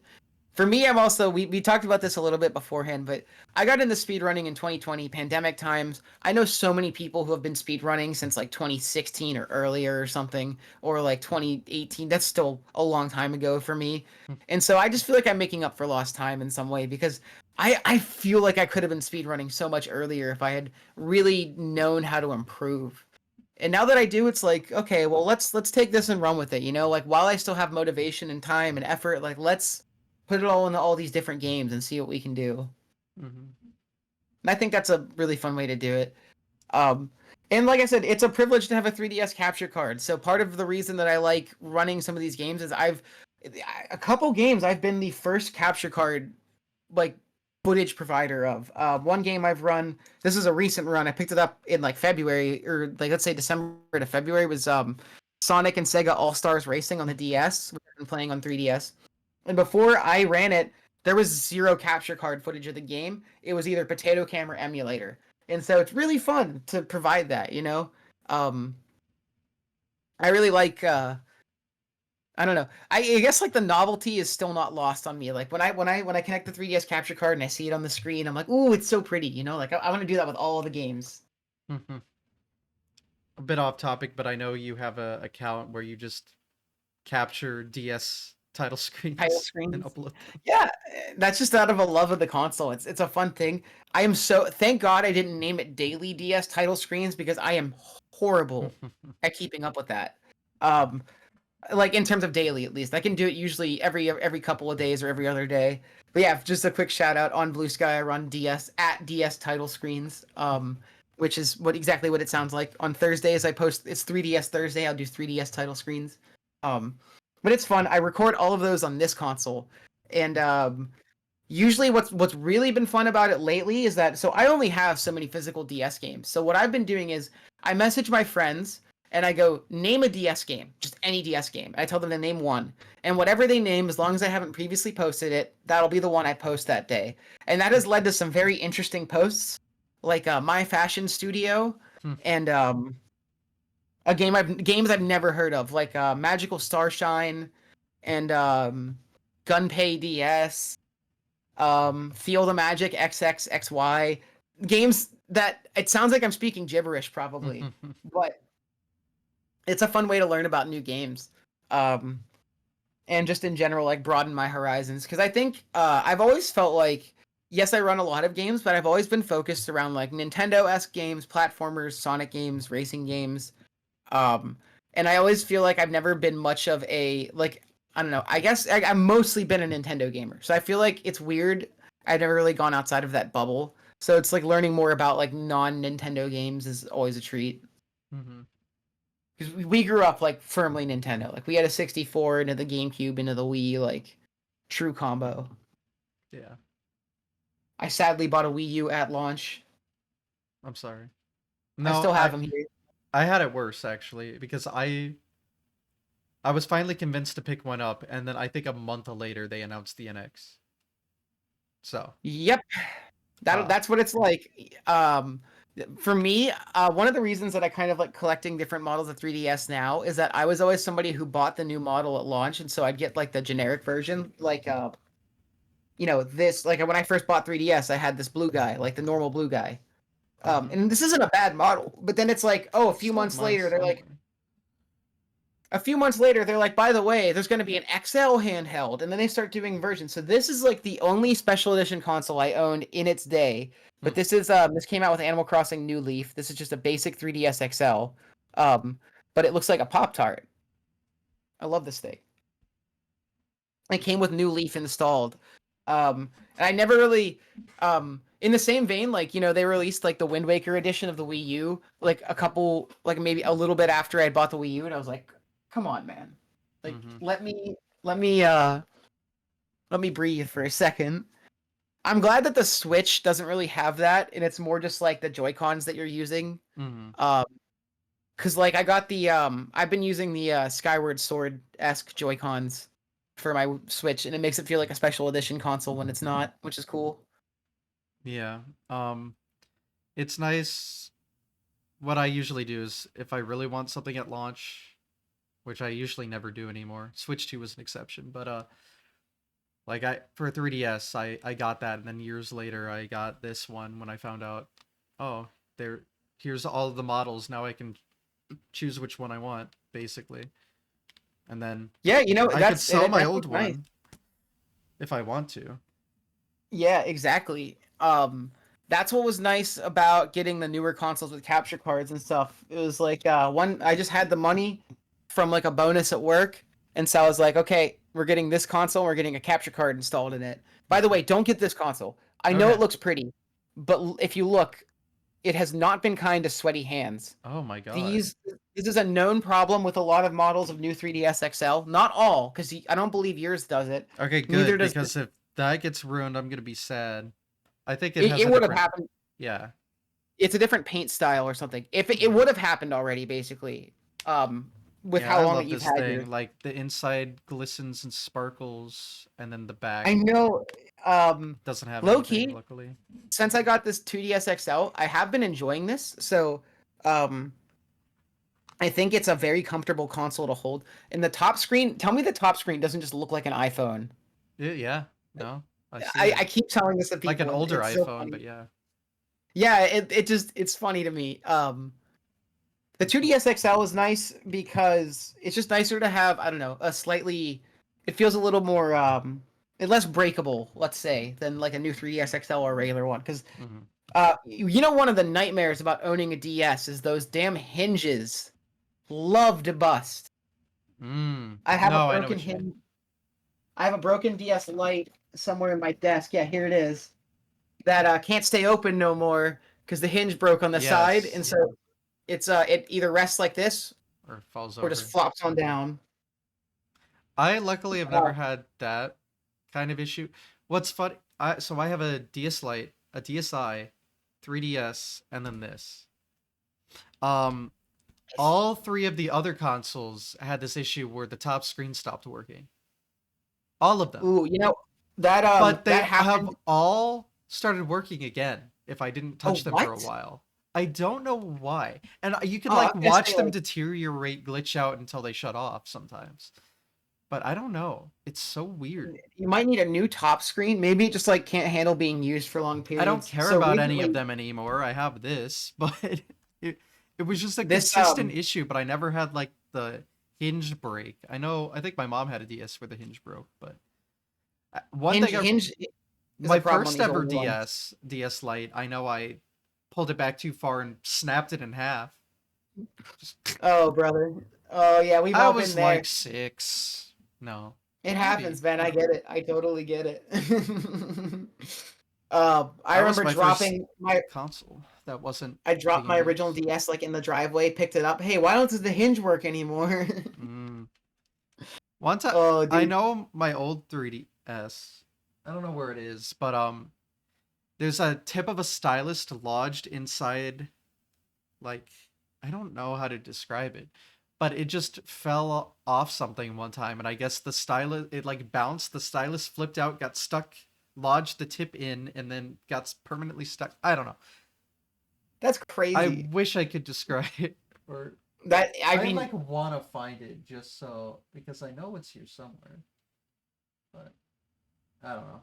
for me, I'm also we talked about this a little bit beforehand, but I got into speedrunning in 2020 pandemic times. I know so many people who have been speedrunning since like 2016 or earlier or something, or like 2018. That's still a long time ago for me. And so I just feel like I'm making up for lost time in some way because I feel like I could have been speedrunning so much earlier if I had really known how to improve. And now that I do, it's like, okay, well let's take this and run with it, Like while I still have motivation and time and effort, like let's put it all into all these different games and see what we can do. Mm-hmm. And I think that's a really fun way to do it. Um, and like I said, it's a privilege to have a 3DS capture card. So part of the reason that I like running some of these games is a couple games I've been the first capture card like footage provider of. One game I've run, this is a recent run. I picked it up in like February or like let's say December to February was Sonic and Sega All Stars Racing on the DS, which I've been playing on 3DS. And before I ran it, there was zero capture card footage of the game. It was either potato cam or emulator. And so it's really fun to provide that. Um I really like I don't know. I guess like the novelty is still not lost on me. Like when I connect the 3DS capture card and I see it on the screen, I'm like, "Ooh, it's so pretty." Like I want to do that with all the games. Mm-hmm. A bit off topic, but I know you have a account where you just capture DS title Title screens and screens. upload them. Yeah, that's just out of a love of the console. It's a fun thing. I am so thank God I didn't name it Daily DS title screens because I am horrible at keeping up with that. Um like in terms of daily at least. I can do it usually every couple of days or every other day. But yeah, just a quick shout out on Blue Sky. I run DS at DS title screens. Which is exactly what it sounds like. On Thursdays I post it's 3DS Thursday, I'll do 3DS title screens. Um but it's fun. I record all of those on this console. And usually what's really been fun about it lately is that so I only have so many physical DS games. So what I've been doing is I message my friends and I go, name a DS game, just any DS game. I tell them to name one. And whatever they name, as long as I haven't previously posted it, that'll be the one I post that day. And that has led to some very interesting posts, like My Fashion Studio and games I've never heard of, like Magical Starshine and Gunpei DS, Feel the Magic XXXY, games that it sounds like I'm speaking gibberish probably, but it's a fun way to learn about new games. Um, and just in general, like broaden my horizons. Because I think I've always felt like, yes, I run a lot of games, but I've always been focused around like Nintendo-esque games, platformers, Sonic games, racing games. Um, and I always feel like I've never been much of a like I don't know. I guess I've mostly been a Nintendo gamer, so I feel like it's weird. I've never really gone outside of that bubble. So it's like learning more about like non-Nintendo games is always a treat. Mm-hmm. Because we grew up like firmly Nintendo. Like we had a 64 into the GameCube into the Wii, like true combo. Yeah. I sadly bought a Wii U at launch. I'm sorry. I No, still have I them here. I had it worse actually because I was finally convinced to pick one up, and then I think a month later they announced the NX. So, Yep, uh, that's what it's like. For me, one of the reasons that I kind of like collecting different models of 3DS now is that I was always somebody who bought the new model at launch, and so I'd get like the generic version, like this like when I first bought 3DS, I had this blue guy, like the normal blue guy. mhm. And this isn't a bad model, but then it's like, oh, Still have mine's anyway. a few months later, they're like, by the way, there's going to be an XL handheld, and then they start doing versions. So this is like the only special edition console I owned in its day. Hmm. But this came out with Animal Crossing New Leaf. This is just a basic 3DS XL, but it looks like a Pop Tart. I love this thing. It came with New Leaf installed, and I never really, in the same vein, like they released like the Wind Waker edition of the Wii U, like a couple, like maybe a little bit after I had bought the Wii U, and I was like, come on, man, like Mm-hmm. let me let me breathe for a second. I'm glad that the Switch doesn't really have that, and it's more just like the Joy Cons that you're using. Mm-hmm. Um, because like I got the I've been using the Skyward Sword esque Joy Cons for my Switch, and it makes it feel like a special edition console when it's not, which is cool. Yeah. It's nice. What I usually do is if I really want something at launch, which I usually never do anymore. Switch 2 was an exception, but like I for 3DS, I got that, and then years later I got this one when I found out, oh, there here's all of the models. Now I can choose which one I want, basically. And then Yeah, I could sell my that's old what's nice. one if I want to. Yeah, exactly. That's what was nice about getting the newer consoles with capture cards and stuff. It was like one I just had the money from like a bonus at work, and so I was like, okay, we're getting this console, we're getting a capture card installed in it. By the way, don't get this console. I know it Okay. looks pretty, but if you look, it has not been kind to sweaty hands. Oh my god. These this is a known problem with a lot of models of new 3DS XL. Not all, because I don't believe yours does it. Okay, Neither good, does because if that gets ruined, I'm gonna be sad. I think it it. has It a would have different. happened. Yeah. It's a different paint style or something. If it Mhm. would have happened already, basically, with Yeah, how I long that love you've this had yours. thing. Like the inside glistens and sparkles, and then the I back know. doesn't have Low anything, key, luckily. since I got this 2DS XL, I have been enjoying this. So, um, I think it's a very comfortable console to hold. And the top screen, tell me the top screen doesn't just look like an iPhone. Yeah, no, I see I it. keep telling this to Like an people, and older it's so iPhone, but funny. yeah. Yeah, it's funny to me. The 2DS XL is nice because it's just nicer to have, I don't know, a slightly it feels a little more less breakable, let's say, than like a new 3DS XL or a regular one cuz Hmm. one of the nightmares about owning a DS is those damn hinges love to bust. I have a No, I know broken what you mean. hinge. I have a broken DS Lite somewhere in my desk. Yeah, here it is. That can't stay open no more because the hinge broke on the side, Yes, and so it either rests like this or falls or just over. flops on down. I luckily have Uh, never had that kind of issue. What's funny? So I have a DS Lite, a DSi, 3DS, and then this. Um, all three of the other consoles had this issue where the top screen stopped working. All of them. Ooh, that But that they have happened. all started working again if I didn't Oh, touch them for a what? while. I don't know why. And you could Oh, I like was gonna watch say them like deteriorate, glitch out until they shut off sometimes. But I don't know. It's so weird. you might need a new top screen. Maybe it just like can't handle being used for long I don't periods. care So about any of recently, them anymore. I have this, but it it was just a this consistent issue, but I never had like the hinge break. I think my mom had a DS where the hinge broke, but one thing hinge is a my problem on first these ever older ones. DS Lite, I know I pulled it back too far and snapped it in half. Just Oh, brother. Oh yeah, we've I all been was like there. 6. No. It Maybe. happens, man. I I don't get know. it. I totally get it. I That was remember my first dropping my console that wasn't I dropped being my original used. DS like in the driveway, picked it up. Hey, why don't does the hinge work anymore? Mm. One time, Oh, I dude. know my old 3DS. I don't know where it is, but there's a tip of a stylus lodged inside, like, I don't know how to describe it, but it just fell off something one time, and I guess the stylus, it like bounced, the stylus flipped out, got stuck, lodged the tip in, and then got permanently stuck. I don't know. That's I crazy. wish I could describe it, or That I I mean, like want to find it just so because I know it's here somewhere, but I don't know.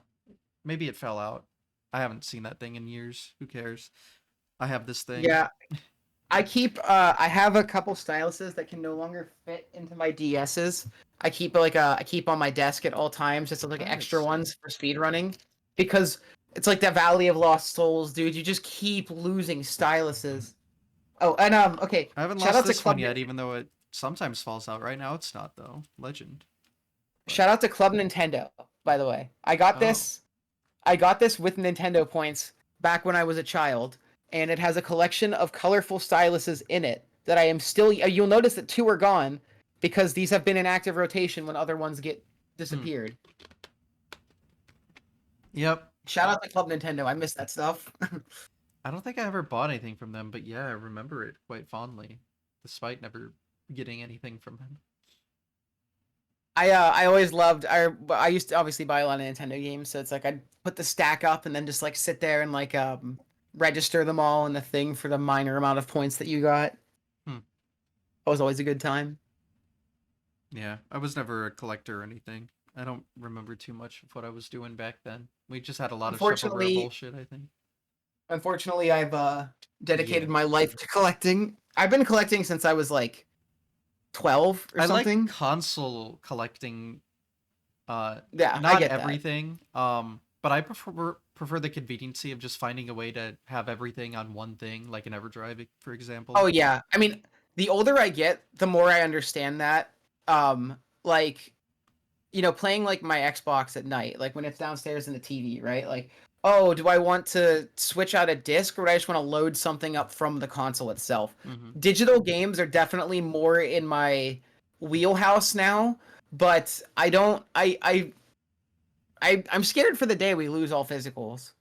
Maybe it fell out. I haven't seen that thing in years. Who cares? I have this thing. yeah. I have a couple styluses that can no longer fit into my DSs. I keep on my desk at all times just like That's extra sick. ones for speed running because it's like the Valley of Lost Souls, dude. You just keep losing styluses. Oh, and okay. I haven't Shout lost out to this one Club yet, even though it sometimes falls out. Right now, it's not though. Legend. But Shout out to Club Nintendo, by the way. I got oh, this. I got this with Nintendo points back when I was a child, and it has a collection of colorful styluses in it that I am still. You'll notice that two are gone because these have been in active rotation when other ones get hmm. disappeared. Yep. Shout out to Club Nintendo. I miss that stuff. I don't think I ever bought anything from them, but yeah, I remember it quite fondly, despite never getting anything from them. I always loved I used to obviously buy a lot of Nintendo games, so it's like I'd put the stack up and then just like sit there and like register them all in the thing for the minor amount of points that you got. It Hmm. was always a good time. Yeah, I was never a collector or anything. I don't remember too much of what I was doing back then. We just had a lot of shovelware Unfortunately, bullshit, I think. unfortunately, I've Yeah. dedicated my life to collecting. I've been collecting since I was like 12 or I like something. console collecting, Yeah, I not get that. everything, but I prefer the conveniency of just finding a way to have everything on one thing, like an EverDrive, for Oh example. yeah. I mean, the older I get, the more I understand that. Like playing like my Xbox at night, like when it's downstairs in the TV, right? Like, oh, do I want to switch out a disc or do I just want to load something up from the console itself? Hmm. Digital games are definitely more in my wheelhouse now, but I don't I'm scared for the day we lose all physicals.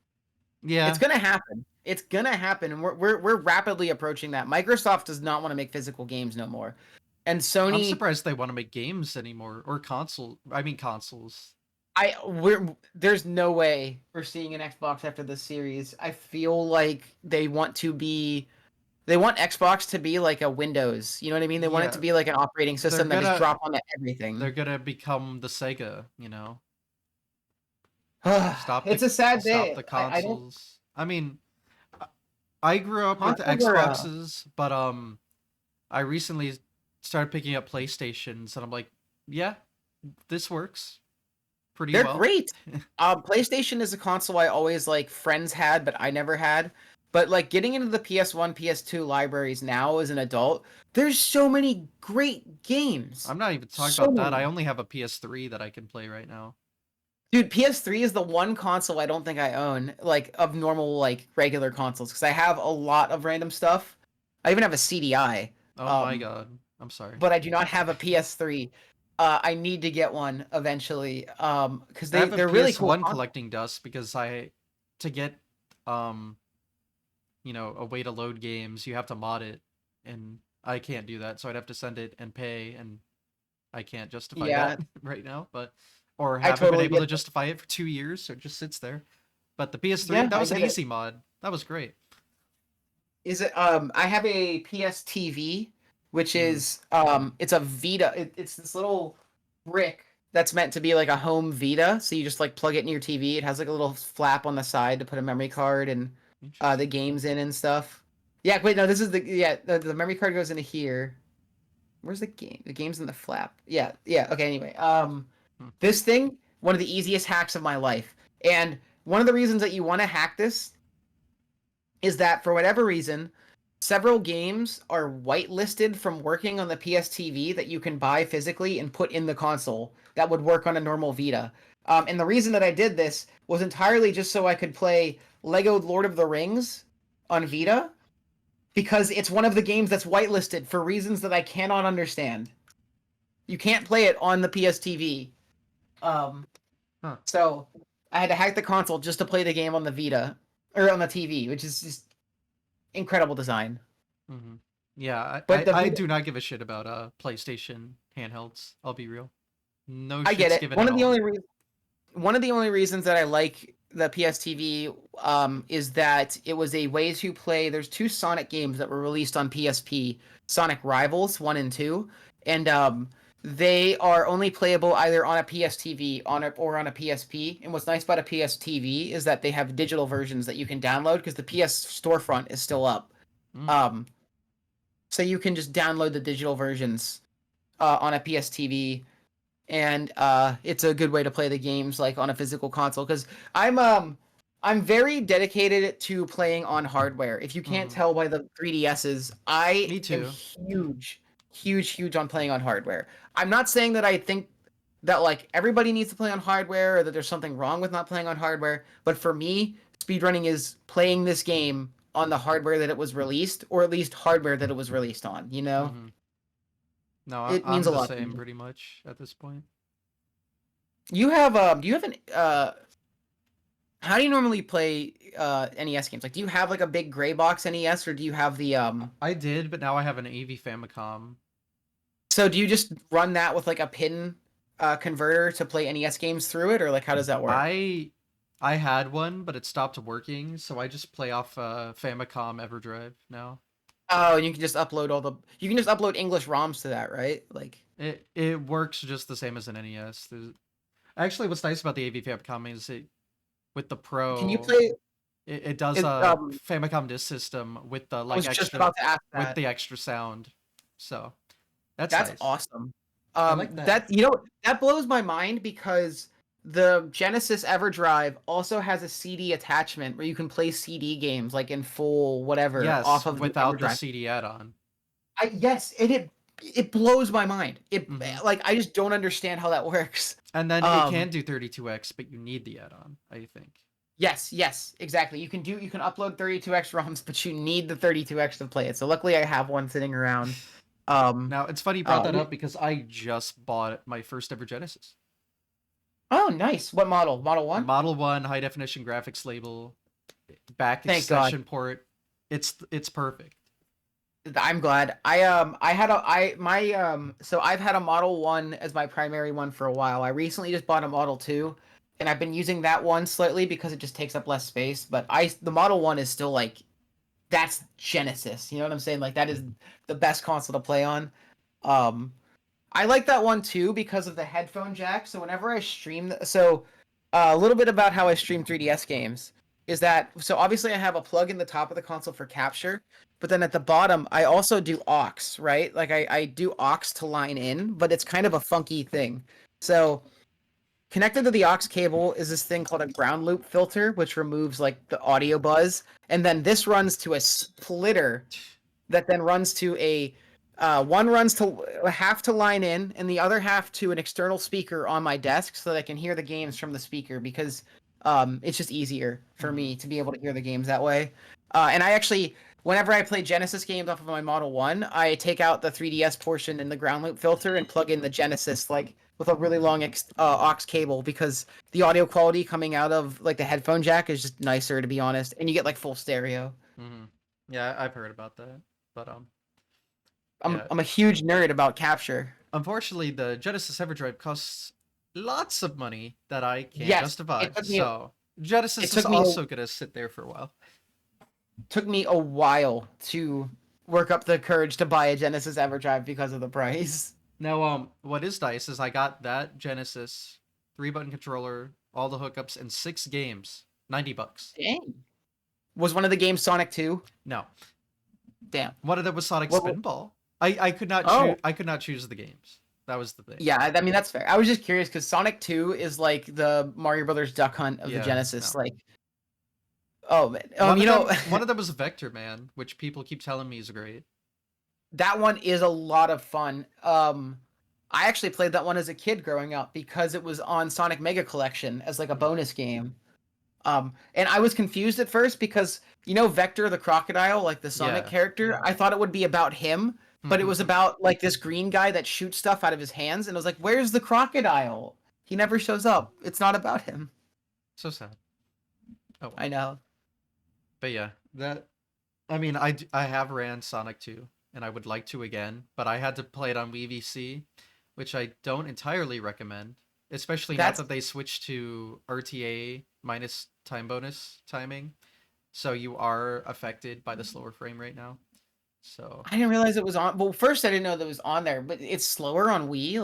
It's Yeah, gonna happen. It's gonna happen, and we're rapidly approaching that. Microsoft does not want to make physical games no more, and I'm Sony surprised they want to make games anymore or console. I mean consoles. we're there's no way we're seeing an Xbox after this series. I feel like they want Xbox to be like a Windows. You know what I mean? They want it to Yeah, be like an operating they're system that just gonna drop onto they're everything. gonna become the Sega, you know. It's a sad Stop day. the I don't consoles. I mean, I grew up with consoles are Xboxes, but I recently started picking up PlayStations, and I'm like, yeah, this works pretty they're well. great. PlayStation is a console I always like friends had, but I never had. But like getting into the PS1, PS2 libraries now as an adult, there's so many great games. I'm not even talking So about that. I many. only have a PS3 that I can play right now. Dude, PS3 is the one console I don't think I own, like of normal, like regular consoles, because I have a lot of random stuff. I even have a CDI, Oh my um, god. I'm sorry. but I do not have a PS3. I need to get one eventually. Because I have a they're really cool PS1 consoles. collecting dust because to get um a way to load games, you have to mod it, and I can't do that, so I'd have to send it and pay, and I can't justify Yeah, that right now, but or I haven't been totally able get to that. justify it for 2 years, so it just sits there. But the PS3, Yeah, that I was an get it. easy mod. That was great. Is it I have a PS TV, which Mm, is it's a Vita. It's this little brick that's meant to be like a home Vita. So you just like plug it in your TV. It has like a little flap on the side to put a memory card and the interesting. games in and stuff. Yeah, wait, no, this is the memory card goes into here. Where's the game? The game's in the flap. Yeah, yeah. Okay, anyway. Hmm. This thing, one of the easiest hacks of my life. And one of the reasons that you want to hack this is that for whatever reason, several games are whitelisted from working on the PS TV that you can buy physically and put in the console that would work on a normal Vita. And the reason that I did this was entirely just so I could play Lego Lord of the Rings on Vita because it's one of the games that's whitelisted for reasons that I cannot understand. You can't play it on the PS TV. Um, Huh. so I had to hack the console just to play the game on the Vita or on the TV, which is just incredible design. Hmm. Yeah, But the I Vita, do not give a shit about PlayStation handhelds. I'll be real. No I get shit's it. given at all. One of the only reasons that I like the PSTV is that it was a way to play. There's two Sonic games that were released on PSP, Sonic Rivals 1 and 2, and they are only playable either on a PSTV or on a PSP. And what's nice about a PSTV is that they have digital versions that you can download because the PS storefront is still up. Mm, Um, so you can just download the digital versions on a PSTV, and it's a good way to play the games like on a physical console because I'm very dedicated to playing on hardware. If you can't mm. tell by the 3DSs, I Me am too. huge on playing on hardware. I'm not saying that I think that like everybody needs to play on hardware or that there's something wrong with not playing on hardware, but for me, speedrunning is playing this game on the hardware that it was released, or at least hardware that it was released on, you know? Hmm. No, It means I'm a the lot to same me. pretty much at this point. Do you have an how do you normally play NES games? Like do you have like a big gray box NES or do you have the I did, but now I have an AV Famicom. so do you just run that with like a pin converter to play NES games through it, or like how does that work? I I had one, but it stopped working, so I just play off Famicom EverDrive now. Oh, and you can just upload you can just upload English ROMs to that, right? Like It works just the same as an NES. Actually, what's nice about the AV Famicom is with the can you Pro, play it does it a Famicom Disk System with the I like was just extra about to ask with that. the extra sound. So that's That's nice. awesome. I like that. That that blows my mind because the Genesis EverDrive also has a CD attachment where you can play CD games like in full whatever off Yes, of the without the EverDrive. CD add-on. Yes, and it blows my mind. It Hmm. like I just don't understand how that works. And then it Um, can do 32x, but you need the add-on, I think. yes, exactly. You can upload 32x ROMs, but you need the 32x to play it. So luckily I have one sitting around. Um, Now, it's funny you brought that up because I just bought my first ever Genesis. oh, nice. What model? Model 1? Model 1 high definition graphics label, back Thank God. extension port. It's perfect. I'm glad. I had a I my so I've had a Model 1 as my primary one for a while. I recently just bought a Model 2 and I've been using that one slightly because it just takes up less space, but I the Model 1 is still like that's Genesis. You know what I'm saying? Like that is the best console to play on. Um I like that one too because of the headphone jack. So whenever I stream, a little bit about how I stream 3DS games is that so obviously I have a plug in the top of the console for capture, but then at the bottom I also do aux, right? Like I do aux to line in, but it's kind of a funky thing. So connected to the aux cable is this thing called a ground loop filter, which removes like the audio buzz, and then this runs to a splitter that then runs to a one runs to half to line in and the other half to an external speaker on my desk so that I can hear the games from the speaker because it's just easier for Hmm. me to be able to hear the games that way. And I actually whenever I play Genesis games off of my Model 1, I take out the 3DS portion and the ground loop filter and plug in the Genesis like with a really long aux cable because the audio quality coming out of like the headphone jack is just nicer, to be honest, and you get like full stereo. Mm-hmm. Yeah, I've heard about that, but I'm yeah. I'm a huge nerd about capture. Unfortunately, the Genesis EverDrive costs lots of money that I can't Yes, justify. it took me So it Genesis is took me also gonna sit there for a while. took me a while to work up the courage to buy a Genesis EverDrive because of the price. Now, what is nice is I got that Genesis 3-button controller, all the hookups, and 6 games, $90. Dang. Was one of the games Sonic 2? No, Damn. one of them was Sonic What? Spinball. I could not choose. Oh, I could not choose the games. That was the thing. yeah. I mean, that's fair. I was just curious because Sonic 2 is like the Mario Brothers Duck Hunt of the Yeah, Genesis. no. Like, oh man. One You of know, them, one of them was Vector Man, which people keep telling me is great. that one is a lot of fun. I actually played that one as a kid growing up because it was on Sonic Mega Collection as like a bonus game. And I was confused at first because Vector the crocodile, like the Sonic Yeah. character, I thought it would be about him, but it was about like this green guy that shoots stuff out of his hands, and I was like, "Where's the crocodile? He never shows up. It's not about him." So sad. Oh, well. I know. But yeah, that. I mean, I have ran Sonic 2, and I would like to again, but I had to play it on Wii VC, which I don't entirely recommend, especially now That's that they switched to RTA minus time bonus timing, so you are affected by the slower frame rate now. So, I didn't realize it was on. Well, first I didn't know that it was on there, but it's slower on Wii.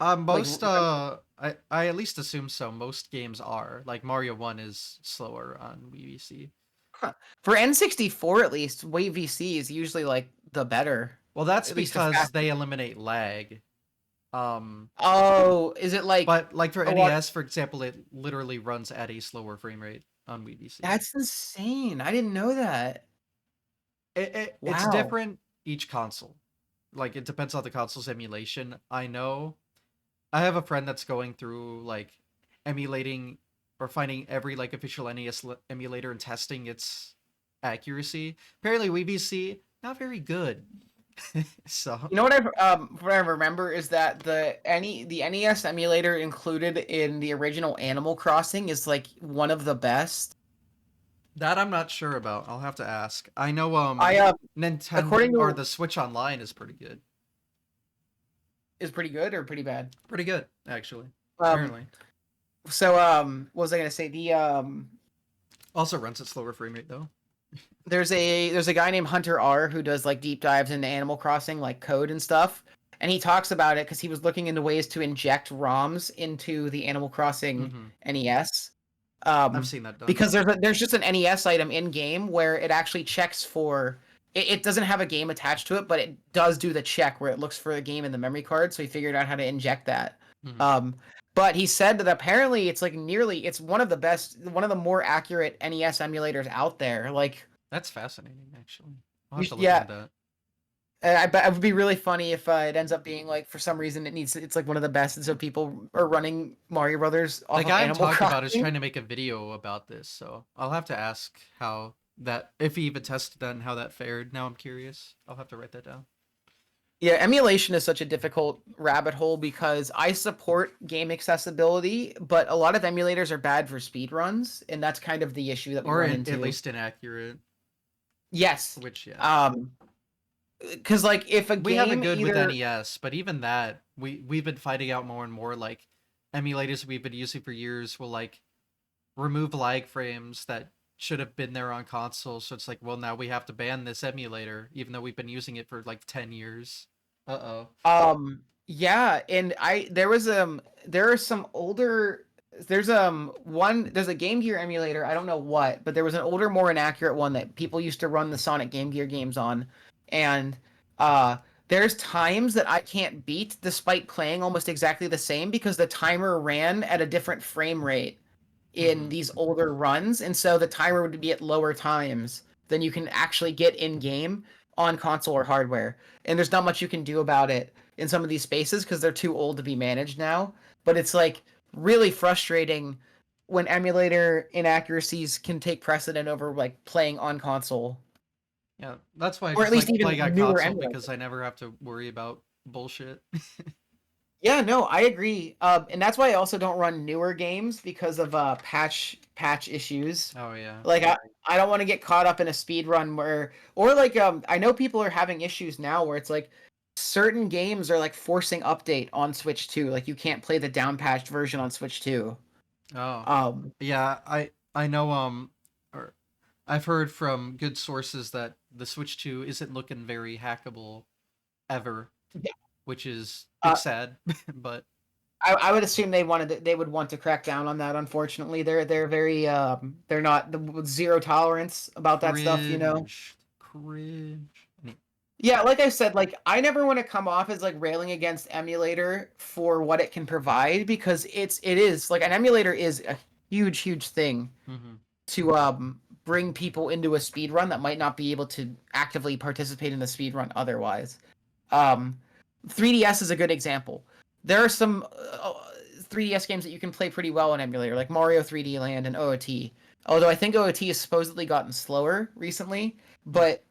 most I at least assume so. Most games are like Mario 1 is slower on Wii VC. huh. For N64 at least, Wii VC is usually like the better, Well, that's at least the because fast. they eliminate lag. Um, Oh, is it like? but like for Oh, what? NES, for example, it literally runs at a slower frame rate on Wii VC. That's insane. I didn't know that. It's Wow. different each console. Like it depends on the console's emulation. I know I have a friend that's going through like emulating or finding every like official NES emulator and testing its accuracy. Apparently, Wii VC not very good. So You know what I remember is that the NES emulator included in the original Animal Crossing is like one of the best. that I'm not sure about. I'll have to ask. I know I Nintendo according or to the Switch Online is pretty good. is pretty good or pretty bad. Pretty good, actually. Um Apparently. what was I gonna say? Also runs at slower frame rate though. There's a guy named Hunter R who does like deep dives into Animal Crossing like code and stuff, and he talks about it because he was looking into ways to inject ROMs into the Animal Crossing Hmm. NES. I've seen that done. Because there's just an NES item in game where it actually checks for it doesn't have a game attached to it, but it does do the check where it looks for the game in the memory card. So he figured out how to inject that. Hmm. Um, but he said that apparently it's one of the best, one of the more accurate NES emulators out there. Like, That's fascinating, actually. I'll have to look yeah, into that. I bet it would be really funny if it ends up being like for some reason it's like one of the best, and so people are running Mario Brothers The off of guy I'm Animal talking about is Crossing. trying to make a video about this, so I'll have to ask how that if he even tested that and how that fared. Now I'm curious. I'll have to write that down. Yeah, emulation is such a difficult rabbit hole because I support game accessibility, but a lot of emulators are bad for speedruns, and that's kind of the issue that we Or run at into. least inaccurate, Yes. which yeah. Um, because like if a We have it game good with either NES, but even that we've been finding out more and more like emulators we've been using for years will like remove lag frames that should have been there on console. So it's like, well, now we have to ban this emulator, even though we've been using it for like 10 years. Uh-oh. yeah, and there are some older there's a Game Gear emulator, I don't know what, but there was an older, more inaccurate one that people used to run the Sonic Game Gear games on, and uh there's times that I can't beat despite playing almost exactly the same because the timer ran at a different frame rate in Hmm. these older runs, and so the timer would be at lower times than you can actually get in game on console or hardware. And there's not much you can do about it in some of these spaces because they're too old to be managed now. But it's like really frustrating when emulator inaccuracies can take precedent over like playing on console. Yeah, that's why I or at just least like even playing on newer console emulators. because I never have to worry about bullshit. Yeah, no, I agree. And that's why I also don't run newer games because of patch issues. Oh yeah. Like I don't want to get caught up in a speed run where or like I know people are having issues now where it's like certain games are like forcing update on Switch 2. Like you can't play the downpatched version on Switch 2. Oh. Um Yeah, I know or I've heard from good sources that the Switch 2 isn't looking very hackable ever, yeah, which is uh, it's sad, but I would assume they would want to crack down on that. Unfortunately, they're very they're not with zero tolerance about that stuff. You know. cringe, cringe. Yeah, like I said, like I never want to come off as like railing against emulator for what it can provide because it is like an emulator is a huge thing Mm-hmm. to bring people into a speed run that might not be able to actively participate in the speed run otherwise. Um 3DS is a good example. There are some 3DS games that you can play pretty well on emulator, like Mario 3D Land and OOT. Although I think OOT has supposedly gotten slower recently, but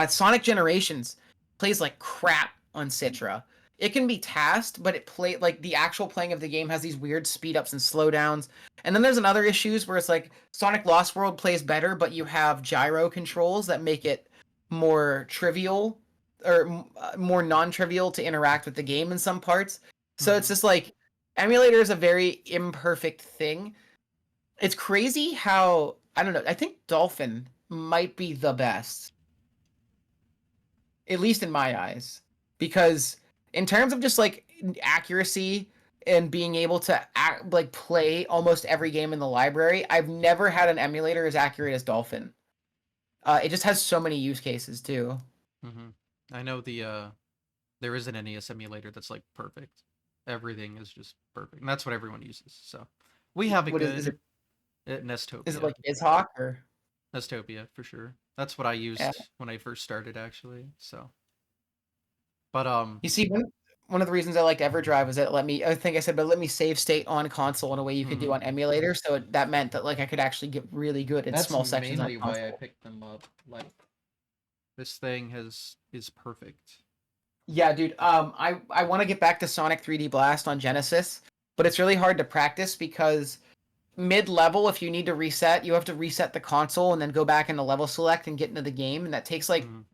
Sonic Generations plays like crap on Citra. It can be tasked, but it play like the actual playing of the game has these weird speed ups and slowdowns. And then there's another issues where it's like Sonic Lost World plays better, but you have gyro controls that make it more trivial or more non-trivial to interact with the game in some parts. So it's Mm-hmm. just like emulator is a very imperfect thing. It's crazy how I don't know. I think Dolphin might be the best, at least in my eyes, because in terms of just like accuracy and being able to like play almost every game in the library, I've never had an emulator as accurate as Dolphin. It just has so many use cases too. Mm-hmm. I know there is an NES emulator that's like perfect. Everything is just perfect, and that's what everyone uses. So we have it What is good it? at Is it Nestopia. like BizHawk or Nestopia for sure. That's what I yeah? used when I first started, actually. So, but You see, one of the reasons I liked EverDrive was that it let me. I think I said, but let me save state on console in a way you could do mhm. on emulator. So that meant that like I could actually get really good in That's small sections on mainly why I console. picked them up. Like this thing is perfect. Yeah, dude. I want to get back to Sonic 3D Blast on Genesis, but it's really hard to practice because mid level, if you need to reset, you have to reset the console and then go back into level select and get into the game, and that takes like Mhm.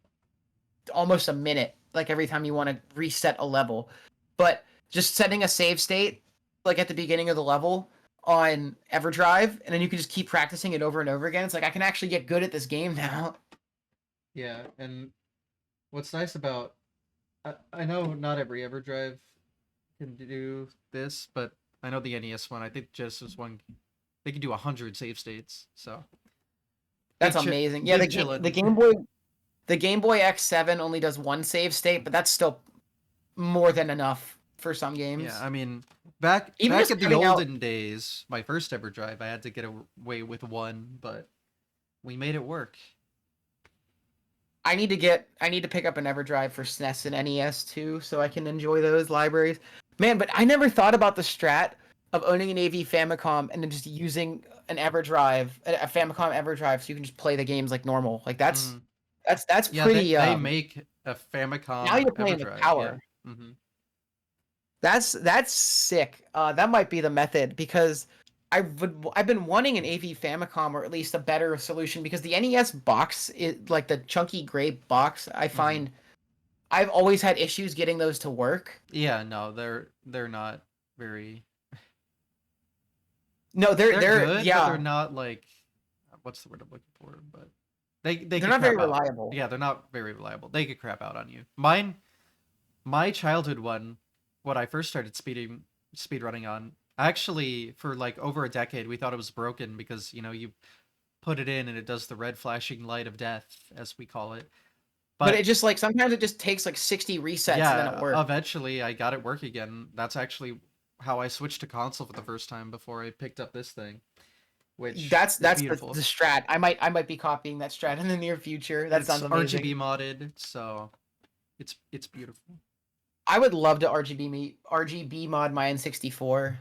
almost a minute, like every time you want to reset a level. But just setting a save state, like at the beginning of the level on EverDrive, and then you can just keep practicing it over and over again. It's like I can actually get good at this game now. Yeah, and what's nice about I know not every EverDrive can do this, but I know the NES one. I think Genesis one they can do 100 save states. So That's amazing. Yeah, big chillin'. the Game Boy X7 only does one save state, but that's still more than enough for some Yeah, games. I mean, back Even back just in the cutting out olden days, my first ever drive, I had to get away with one, but we made it work. I need to pick up an EverDrive for SNES and NES too, so I can enjoy those libraries. Man, but I never thought about the strat of owning an AV Famicom and then just using an EverDrive, a Famicom EverDrive, so you can just play the games like normal. Like Mm. that's Yeah, they pretty. they make a Now Famicom you're playing with EverDrive. Yeah. power. Hmm. That's sick. That might be the method because I've been wanting an AV Famicom or at least a better solution because the NES box is like the chunky gray box. I Hmm. find I've always had issues getting those to work. Yeah, no, they're not very. No, They're they're good, but they're yeah, not like what's the word I'm looking for? But they they're could not very crap out. reliable. Yeah, they're not very reliable. They could crap out on you. My childhood one, what I first started speed running on, actually for like over a decade, we thought it was broken because you put it in and it does the red flashing light of death, as we call it. But it But just like sometimes it just takes like 60 resets and then it yeah, works. eventually I got it work again. That's actually how I switched to console for the first time before I picked up this thing, which is That's beautiful. the strat. I might be copying that strat in the near future. And That it's sounds amazing. RGB modded, so it's beautiful. I would love to RGB mod my N64.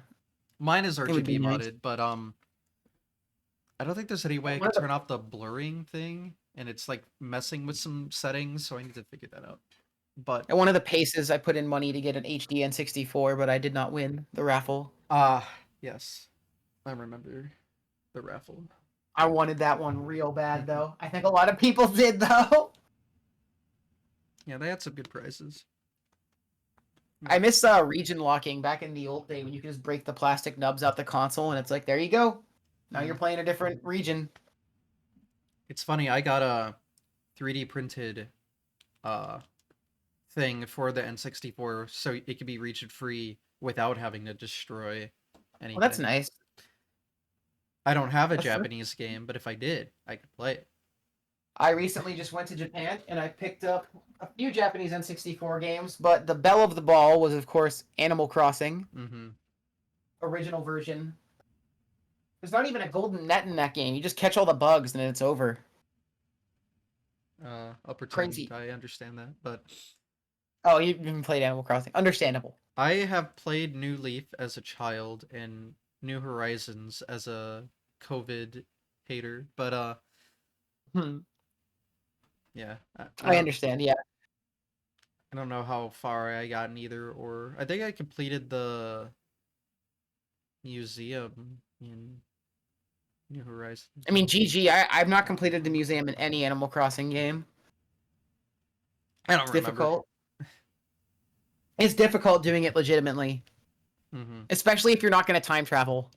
Mine is It would be RGB nice. modded, but I don't think there's any way I One could of the turn off the blurring thing. and it's like messing with some settings, so I need to figure that out. But At one of the paces, I put in money to get an HD N64, but I did not win the raffle. yes, I remember the raffle. I wanted that one real bad, though. I think a lot of people did, though. Yeah, they had some good prizes. I miss region locking back in the old day when you could just break the plastic nubs out the console and it's like, there you go. Now you're playing a different region. It's funny, I got a 3D printed uh thing for the N64 so it could be region free without having to destroy anything. Well, that's nice. I don't have a Japanese game, but if I did, I could play it. I recently just went to Japan and I picked up a few Japanese N64 games, but the belle of the ball was, of course, Animal Crossing. Mm-hmm. Original version. There's not even a golden net in that game. You just catch all the bugs and then it's over. I'll pretend Crazy. I understand that, but Oh, you even played Animal Crossing. Understandable. I have played New Leaf as a child and New Horizons as a COVID hater, but yeah, I understand, yeah. I don't know how far I got in either, or I think I completed the museum in New Horizons. I mean, GG, I've not completed the museum in any Animal Crossing game. I don't It's remember. difficult. It's difficult doing it legitimately. Mm-hmm. Especially if you're not going to time travel.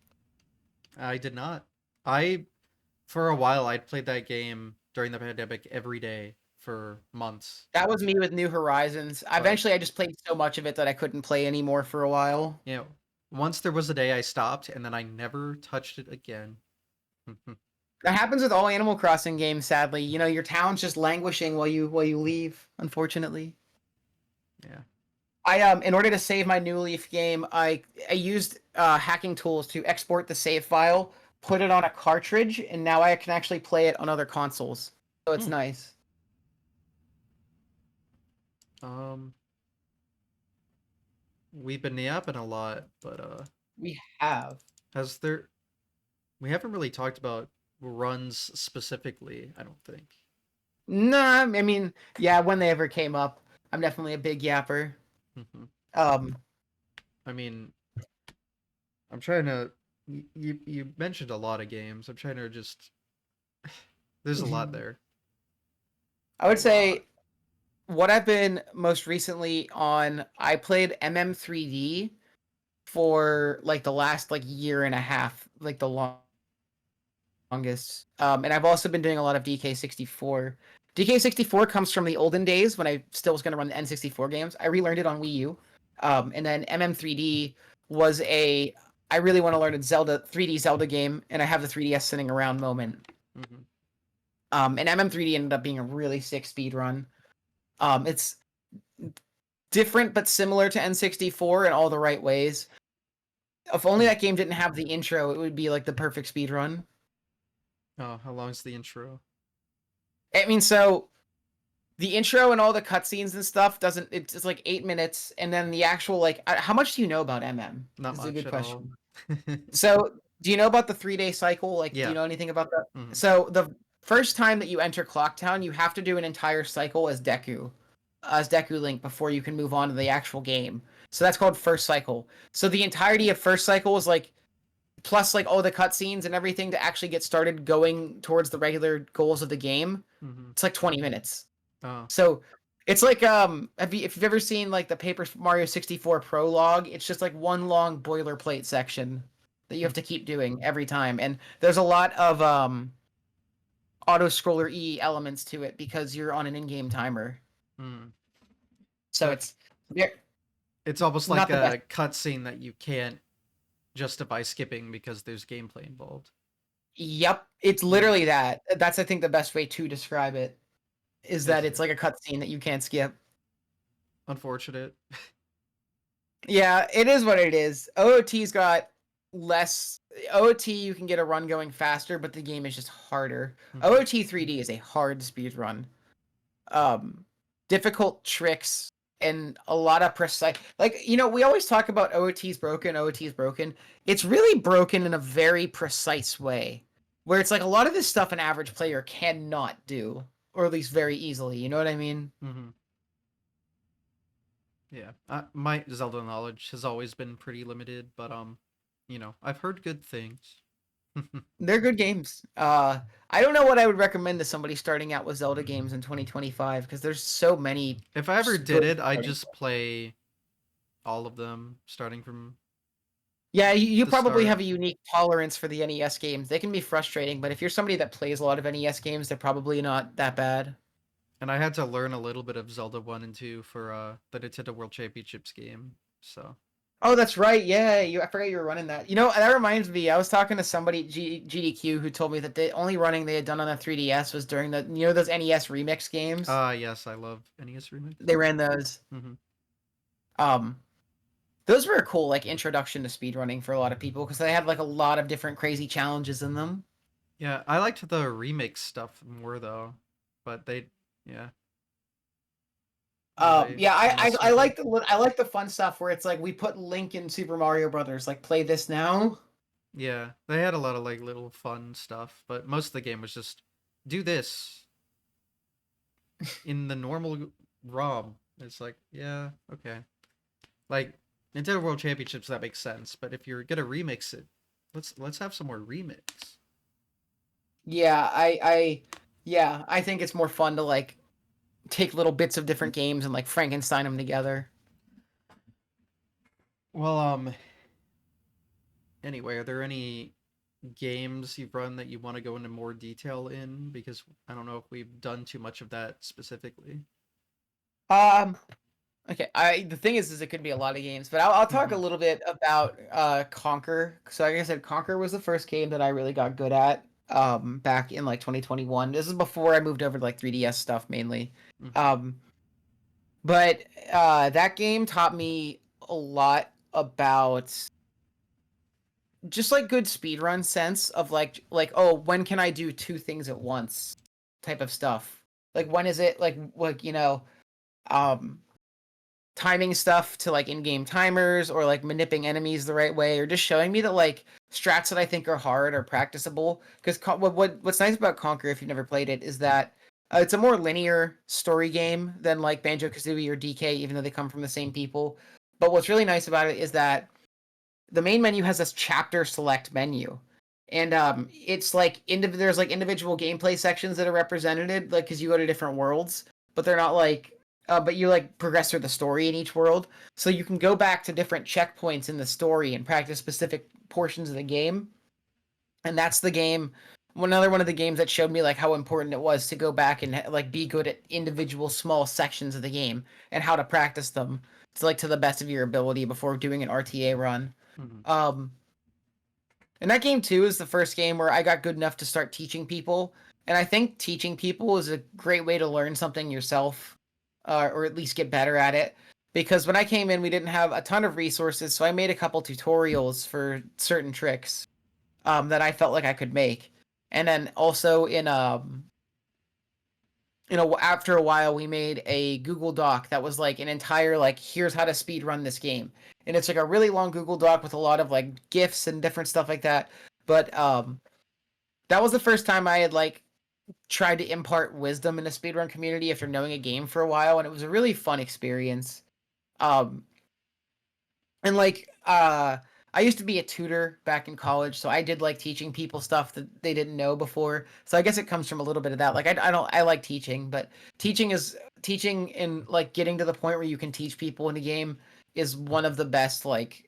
I did not. For a while, I'd played that game during the pandemic every day for months. That was me with New Horizons. Eventually, I just played so much of it that I couldn't play anymore for a while. You know, once there was a day I stopped, and then I never touched it again. That happens with all Animal Crossing games, sadly. You know, your town's just languishing while you leave, unfortunately. Yeah. In order to save my New Leaf game, I used hacking tools to export the save file, put it on a cartridge, and now I can actually play it on other consoles. So it's nice. We've been yapping a lot, but we have. We haven't really talked about runs specifically, I don't think. Nah, I mean, yeah, when they ever came up, I'm definitely a big yapper. I mean, I'm trying to. You mentioned a lot of games. I'm trying to just. There's a lot there. I would say what I've been most recently on, I played MM3D for like the last like year and a half, like the longest. And I've also been doing a lot of DK64. DK64 comes from the olden days when I still was going to run the N64 games. I relearned it on Wii U. And then MM3D was I really want to learn a 3D Zelda game, and I have the 3DS sitting around moment. Mm-hmm. And MM3D ended up being a really sick speed run. It's different but similar to N64 in all the right ways. If only that game didn't have the intro, it would be like the perfect speed run. Oh, how long is the intro? I mean, so the intro and all the cutscenes and stuff it's like 8 minutes, and then the actual like how much do you know about MM? Not much. That's a good question. So, do you know about the 3-day cycle? Like, yeah. Do you know anything about that? Mm-hmm. So the first time that you enter Clocktown, you have to do an entire cycle as Deku Link before you can move on to the actual game. So that's called first cycle. So the entirety of first cycle is like plus like all the cutscenes and everything to actually get started going towards the regular goals of the game. Mm-hmm. It's like 20 minutes. Oh. So it's like if you've ever seen like the Paper Mario 64 prologue, it's just like one long boilerplate section that you have to keep doing every time, and there's a lot of auto scroller elements to it because you're on an in-game timer. So it's almost like a cutscene that you can't justify skipping because there's gameplay involved. Yep, it's literally that. That's I think the best way to describe it is that it's like a cutscene that you can't skip. Unfortunate. Yeah, it is what it is. OOT's got less OOT. You can get a run going faster, but the game is just harder. OOT 3D is a hard speed run. Difficult tricks and a lot of precise. Like, you know, we always talk about OOT's broken. It's really broken in a very precise way. where it's like a lot of this stuff an average player cannot do, or at least very easily. You know what I mean? Mm-hmm. Yeah, my Zelda knowledge has always been pretty limited, but I've heard good things. They're good games. I don't know what I would recommend to somebody starting out with Zelda games in 2025 because there's so many If I ever just did good it, I'd starting. just play all of them, starting from Yeah, you the probably start. have a unique tolerance for the NES games. They can be frustrating, but if you're somebody that plays a lot of NES games, they're probably not that bad. And I had to learn a little bit of Zelda 1 and 2 for the Nintendo World Championships game. So, Oh, that's right. Yeah, I forgot you were running that. You know, that reminds me. I was talking to somebody GDQ who told me that the only running they had done on the 3DS was during those NES remix games. yes, I love NES remix. They ran those. Hmm. Um, those were a cool like introduction to speedrunning for a lot of people because they had like a lot of different crazy challenges in them. Yeah, I liked the remix stuff more though, but yeah, they Yeah, messed with it. I like the fun stuff where it's like we put Link in Super Mario Brothers, like play this now. Yeah, they had a lot of like little fun stuff, but most of the game was just do this in the normal ROM. It's like, yeah, okay. Like Nintendo World Championships, that makes sense, but if you're gonna remix it, let's have some more remix. Yeah, yeah, I think it's more fun to like take little bits of different games and like Frankenstein them together. Well, anyway, are there any games you've run that you want to go into more detail in? Because I don't know if we've done too much of that specifically. Um, okay, I the thing is it could be a lot of games, but I'll talk a Hmm. little bit about Conquer. So like I said, Conquer was the first game that I really got good at back in like 2021. This is before I moved over to like 3DS stuff mainly. Hmm. Um, but that game taught me a lot about just like good speedrun sense of like oh when can I do two things at once type of stuff. Like when is it like um timing stuff to like in-game timers or like manipulating enemies the right way or just showing me that like strats that I think are hard are practicable because what's nice about Conquer if you've never played it is that it's a more linear story game than like Banjo-Kazooie or DK even though they come from the same people. But what's really nice about it is that the main menu has this chapter select menu. And it's like there's like individual gameplay sections that are represented, like because you go to different worlds, but they're not like, but you like progress through the story in each world, so you can go back to different checkpoints in the story and practice specific portions of the game. And that's the game, another one of the games that showed me like how important it was to go back and like be good at individual small sections of the game and how to practice them to like to the best of your ability before doing an RTA run. Hmm. Um, and that game too is the first game where I got good enough to start teaching people. And I think teaching people is a great way to learn something yourself, or at least get better at it. Because when I came in, we didn't have a ton of resources, so I made a couple tutorials for certain tricks that I felt like I could make. And then also after a while we made a Google Doc that was like an entire like here's how to speed run this game. And it's like a really long Google Doc with a lot of like gifs and different stuff like that. But that was the first time I had like tried to impart wisdom in the speedrun community after knowing a game for a while and it was a really fun experience. Um and like I used to be a tutor back in college, so I did like teaching people stuff that they didn't know before. So I guess it comes from a little bit of that. Like I don't I like teaching, but teaching and like getting to the point where you can teach people in a game is one of the best like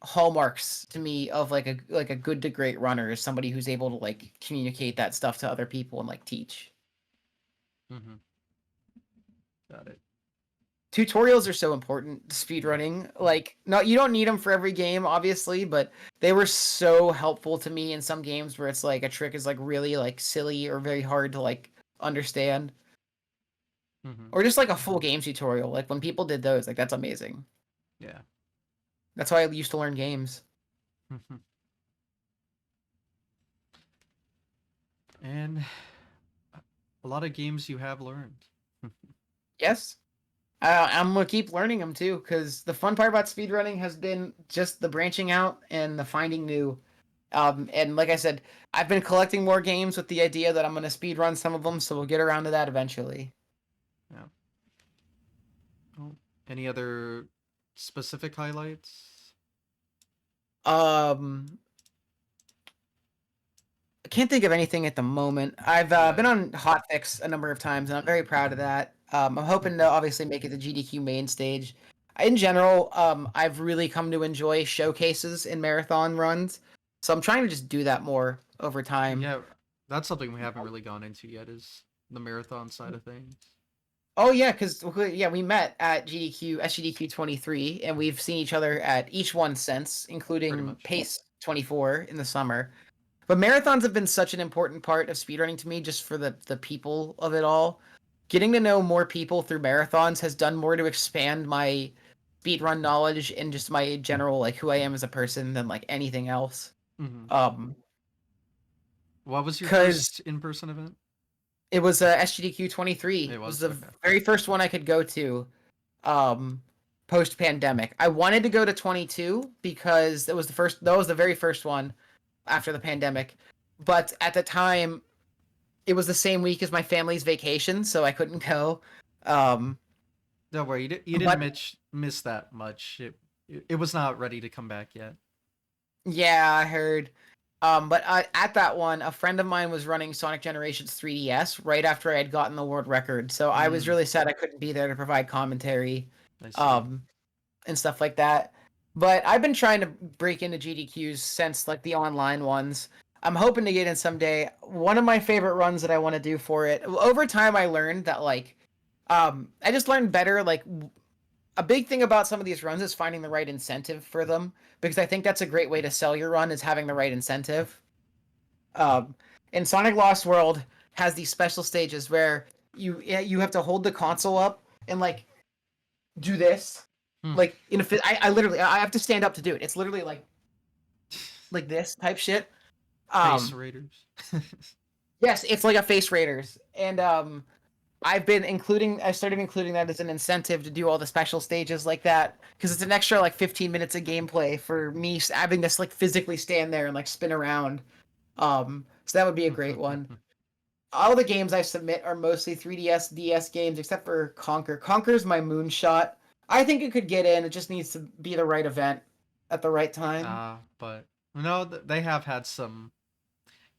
hallmarks to me of like a good to great runner is somebody who's able to like communicate that stuff to other people and like teach. Hmm. Got it. Tutorials are so important to speedrunning. Like, not you don't need them for every game, obviously, but they were so helpful to me in some games where it's like a trick is like really like silly or very hard to like understand, Hmm. or just like a full game tutorial. Like when people did those, like that's amazing. Yeah. That's why I used to learn games. And a lot of games you have learned. Yes, I'm gonna keep learning them too, because the fun part about speedrunning has been just the branching out and the finding new. And like I said, I've been collecting more games with the idea that I'm gonna speed run some of them, so we'll get around to that eventually. Yeah. Oh, any other specific highlights? Um, I can't think of anything at the moment. I've Yeah. been on Hotfix a number of times, and I'm very proud of that. I'm hoping to obviously make it the GDQ main stage. In general, I've really come to enjoy showcases in marathon runs, so I'm trying to just do that more over time. Yeah, that's something we haven't really gone into yet is the marathon side of things. Oh yeah, because yeah, we met at SGDQ 23, and we've seen each other at each one since, Pretty including much. Pace 24 in the summer. But marathons have been such an important part of speedrunning to me, just for the people of it all. Getting to know more people through marathons has done more to expand my speedrun knowledge and just my general like who I am as a person than like anything else. Hmm. Um, What was your because first in-person event? it was SGDQ 23. It It was was the okay. very first one I could go to post pandemic. I wanted to go to 22 because that was the very first one after the pandemic. But at the time it was the same week as my family's vacation, so I couldn't go. Um, Don't worry, you didn't but miss that much. It was not ready to come back yet. yeah, I heard. But at that one, a friend of mine was running Sonic Generations 3DS right after I had gotten the world record, so I was Mm, really sad I couldn't be there to provide commentary, I see. um, and stuff like that. But I've been trying to break into GDQs since like the online ones. I'm hoping to get in someday. One of my favorite runs that I want to do for it. Over time, I learned that like I just learned better like a big thing about some of these runs is finding the right incentive for them, because I think that's a great way to sell your run, is having the right incentive. Um, and Sonic Lost World has these special stages where you have to hold the console up and like do this, Hmm. like in a fit. I literally I have to stand up to do it. It's literally like this type shit. Face Um, Raiders. yes, it's like a face raiders, and I started including that as an incentive to do all the special stages like that, because it's an extra like 15 minutes of gameplay for me having to like physically stand there and like spin around. So that would be a great one. All the games I submit are mostly 3DS, DS games, except for Conquer. Conquer's my moonshot. I think it could get in. It just needs to be the right event at the right time. But no, they have had some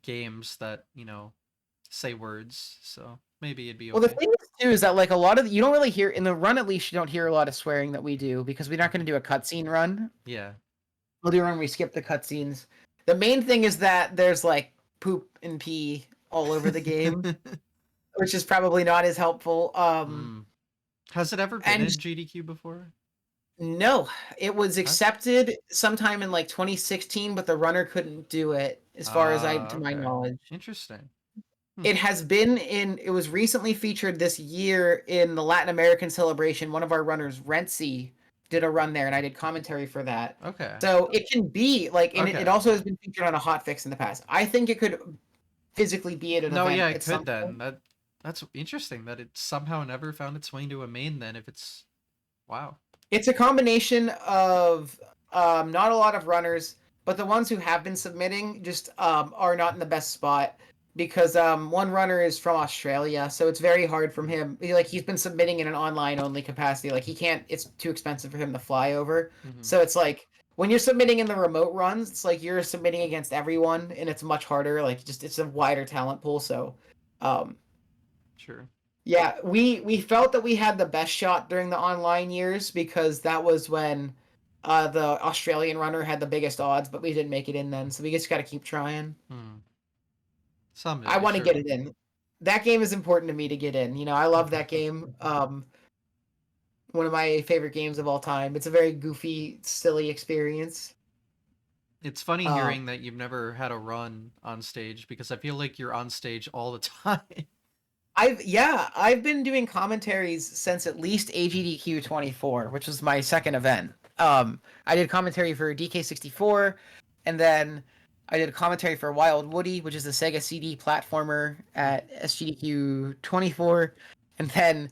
games that say words, so maybe it'd be Well, the okay. thing is too is that like a lot of you don't really hear in the run, at least you don't hear a lot of swearing that we do, because we're not going to do a cutscene run. Yeah. We'll do when we skip the cutscenes. The main thing is that there's like poop and pee all over the game, which is probably not as helpful. Mm. Has it ever been And in GDQ before? no, it was Huh? accepted sometime in like 2016, but the runner couldn't do it, as far as to my Okay. knowledge. Interesting. Hmm. It has been in. It was recently featured this year in the Latin American celebration. One of our runners, Rentsy, did a run there, and I did commentary for that. Okay. So it can be like, and it Okay. also Okay. has been featured on a hotfix in the past. I think it could physically be at an No, event yeah, it at could some then. point. That's interesting that it somehow never found its way into a main then if it's wow. It's a combination of not a lot of runners, but the ones who have been submitting just are not in the best spot, because one runner is from Australia, so it's very hard from him. He's been submitting in an online only capacity. Like he can't. It's too expensive for him to fly over. Hmm. So it's like when you're submitting in the remote runs, it's like you're submitting against everyone, and it's much harder. Like just it's a wider talent pool. So um, Sure. yeah, we felt that we had the best shot during the online years, because that was when the Australian runner had the biggest odds, but we didn't make it in then, so we just got to keep trying. Hmm. I Someday, want to get sure. it in. That game is important to me to get in. I love that game. One of my favorite games of all time. It's a very goofy, silly experience. It's funny Um, hearing that you've never had a run on stage because I feel like you're on stage all the time. I've been doing commentaries since at least AGDQ 24, which was my second event. I did commentary for DK64, and then I did a commentary for Wild Woody, which is the Sega CD platformer at SGDQ 24, and then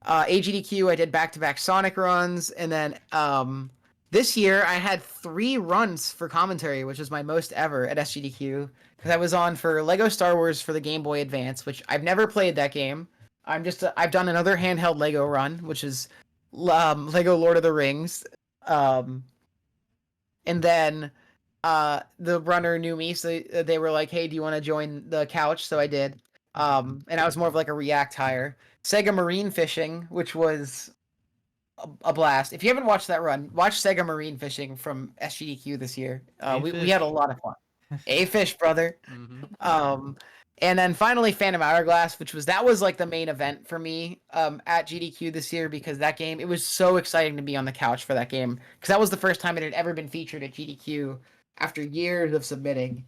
AGDQ I did back-to-back Sonic runs, and then This year, I had 3 runs for commentary, which is my most ever at SGDQ. Because I was on for Lego Star Wars for the Game Boy Advance, which I've never played that game. I've done another handheld Lego run, which is Lego Lord of the Rings. Um, and then the runner knew me, so they were like, "Hey, do you want to join the couch?" So I did. And I was more of like a React hire. Sega Marine Fishing, which was a blast. If you haven't watched that run, watch Sega Marine Fishing from SGDQ this year. A We had a fish. lot of fun. A fish, brother. Mm-hmm. Um, and then finally Phantom Hourglass, that was like the main event for me at GDQ this year because that game, it was so exciting to be on the couch for that game because that was the first time it had ever been featured at GDQ after years of submitting,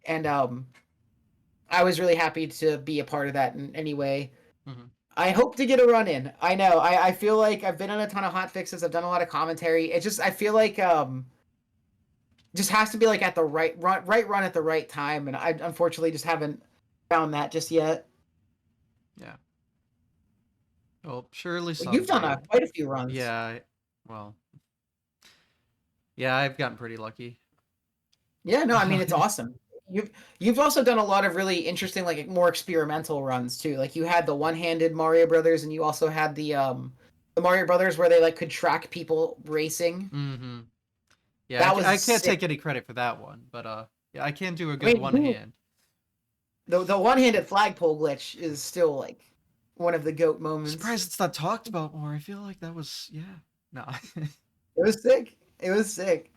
and I was really happy to be a part of that in any way. Mm-hmm. I hope to get a run in. I know. I feel like I've been on a ton of hot fixes. I've done a lot of commentary. It just I feel like just has to be like at the right run at the right time, and I unfortunately just haven't found that just yet. Yeah. Well, surely Well, you've done someday. quite a few runs. Yeah. Well. Yeah, I've gotten pretty lucky. Yeah, no, I mean it's awesome. You've also done a lot of really interesting, like more experimental runs too. Like you had the one-handed Mario Brothers, and you also had the Mario Brothers where they like could track people racing. Mm-hmm. Yeah, That was I can't sick. take any credit for that one, but yeah, I can do a I good mean, one hand. the one-handed flagpole glitch is still like one of the goat I'm moments. surprised it's not talked about more. I feel like that was no. It was sick. It was sick.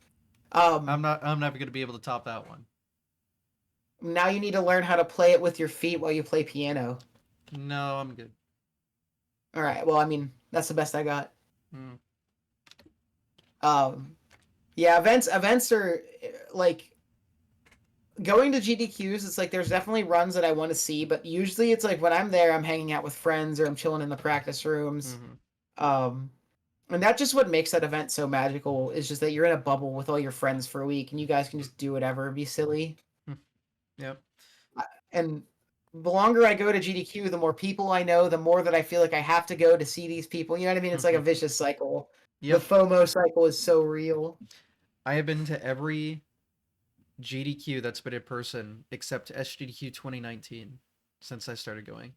Um, I'm never gonna be able to top that one. Now you need to learn how to play it with your feet while you play piano. No, I'm good. All right. Well, I mean, that's the best I got. Mm. Um, yeah, events are like going to GDQs. It's like there's definitely runs that I want to see, but usually it's like when I'm there, I'm hanging out with friends or I'm chilling in the practice rooms. Mm-hmm. Um, and that's just what makes that event so magical. Is just that you're in a bubble with all your friends for a week, and you guys can just do whatever, be silly. Yep. And the longer I go to GDQ, the more people I know, the more that I feel like I have to go to see these people. You know what I mean? It's like a vicious cycle. The Yep. FOMO cycle is so real. I have been to every GDQ that's been in person except SGDQ 2019 since I started going.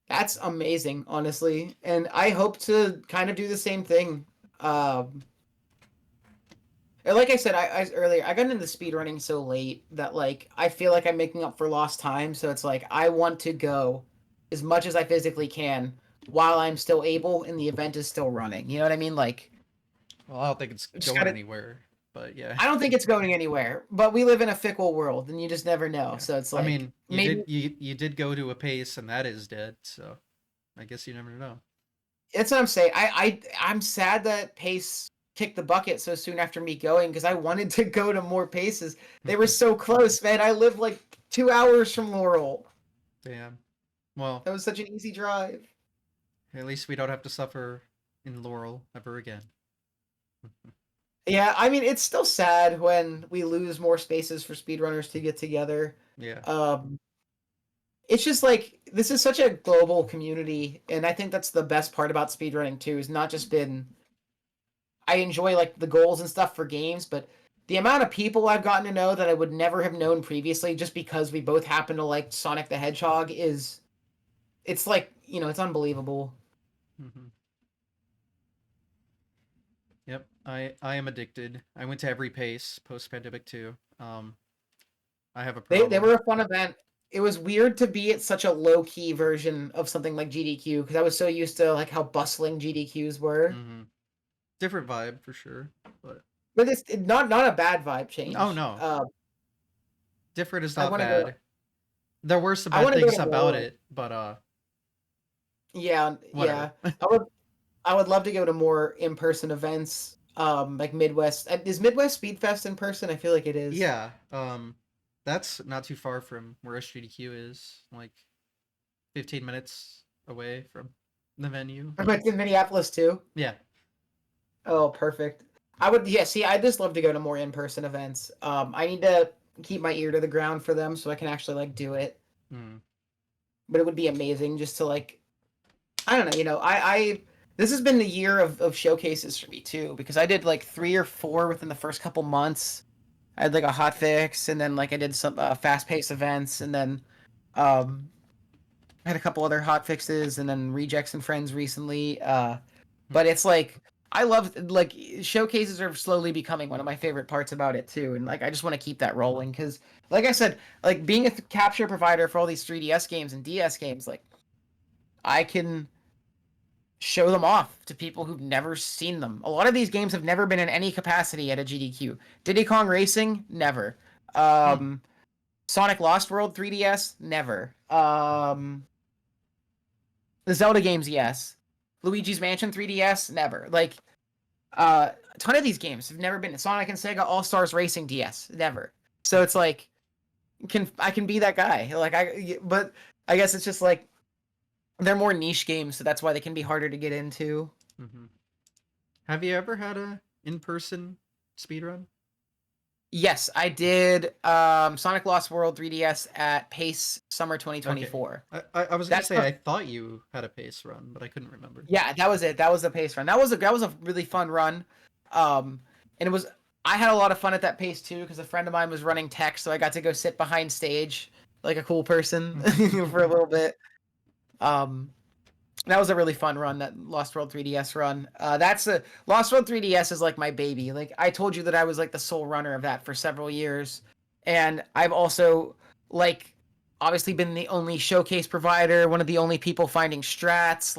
That's amazing, honestly. And I hope to kind of do the same thing. Um, and like I said, I earlier, I got into speedrunning so late that like I feel like I'm making up for lost time. So it's like I want to go as much as I physically can while I'm still able and the event is still running. You know what I mean? Like Well, I don't think it's just going gotta anywhere, but yeah. I don't think it's going anywhere, but we live in a fickle world and you just never know. Yeah. So it's I like mean, maybe you did go to a pace and that is dead, so I guess you never know. that's what I'm saying. I'm sad that Pace kicked the bucket so soon after me going because I wanted to go to more paces. They were so close, man. I live like 2 hours from Laurel. Damn. Well, That was such an easy drive. at least we don't have to suffer in Laurel ever again. Yeah, I mean it's still sad when we lose more spaces for speedrunners to get together. Yeah. Um, it's just like this is such a global community, and I think that's the best part about speedrunning too. Is not just been I enjoy like the goals and stuff for games, but the amount of people I've gotten to know that I would never have known previously just because we both happen to like Sonic the Hedgehog is it's like, it's unbelievable. Mm-hmm. Yep. I am addicted. I went to every pace post pandemic too. I have a They problem. were a fun event. It was weird to be at such a low key version of something like GDQ because I was so used to like how bustling GDQs were. Mm-hmm. Different vibe for sure, but But it's not a bad vibe oh change. no, different is I not want to go. bad. There were some I bad want to go things to about more. it, but Yeah, whatever. yeah. I would I would love to go to more in person events. Like Midwest. Is Midwest Speed Fest in person? I feel like it is. Yeah, that's not too far from where SGDQ is, like 15 minutes away from the venue. I went to Minneapolis too. Yeah. Oh, perfect. I would, yeah, see, I just love to go to more in-person events. I need to keep my ear to the ground for them so I can actually like do it. Mm. But it would be amazing just to like, I don't know, this has been the year of showcases for me too, because I did like 3 or 4 within the first couple months. I had like a hot fix, and then like I did some fast paced events, and then um, I had a couple other hot fixes, and then rejects and friends recently. But it's like I love like showcases are slowly becoming one of my favorite parts about it too, and like I just want to keep that rolling because, like I said, like being a capture provider for all these 3DS games and DS games, like I can show them off to people who've never seen them. A lot of these games have never been in any capacity at a GDQ. Diddy Kong Racing, never. Hmm. Um, Sonic Lost World 3DS, never. The Zelda games, yes. Luigi's Mansion 3DS, never. Like, a ton of these games have never been Sonic and Sega All Stars Racing DS, never. So it's like, I can be that guy. But I guess it's just like they're more niche games, so that's why they can be harder to get into. Hmm. Have you ever had a in-person speedrun? Yes, I did Sonic Lost World 3DS at PACE Summer Okay. 2024. I was gonna That's say the I thought you had a pace run, but I couldn't remember. Yeah, that was it. That was the pace run. That was a really fun run. And it was I had a lot of fun at that pace too because a friend of mine was running tech, so I got to go sit behind stage like a cool person for a little bit. Um, that was a really fun run, that Lost World 3DS run. That's a Lost World 3DS is like my baby. Like I told you that I was like the sole runner of that for several years, and I've also like obviously been the only showcase provider, one of the only people finding strats.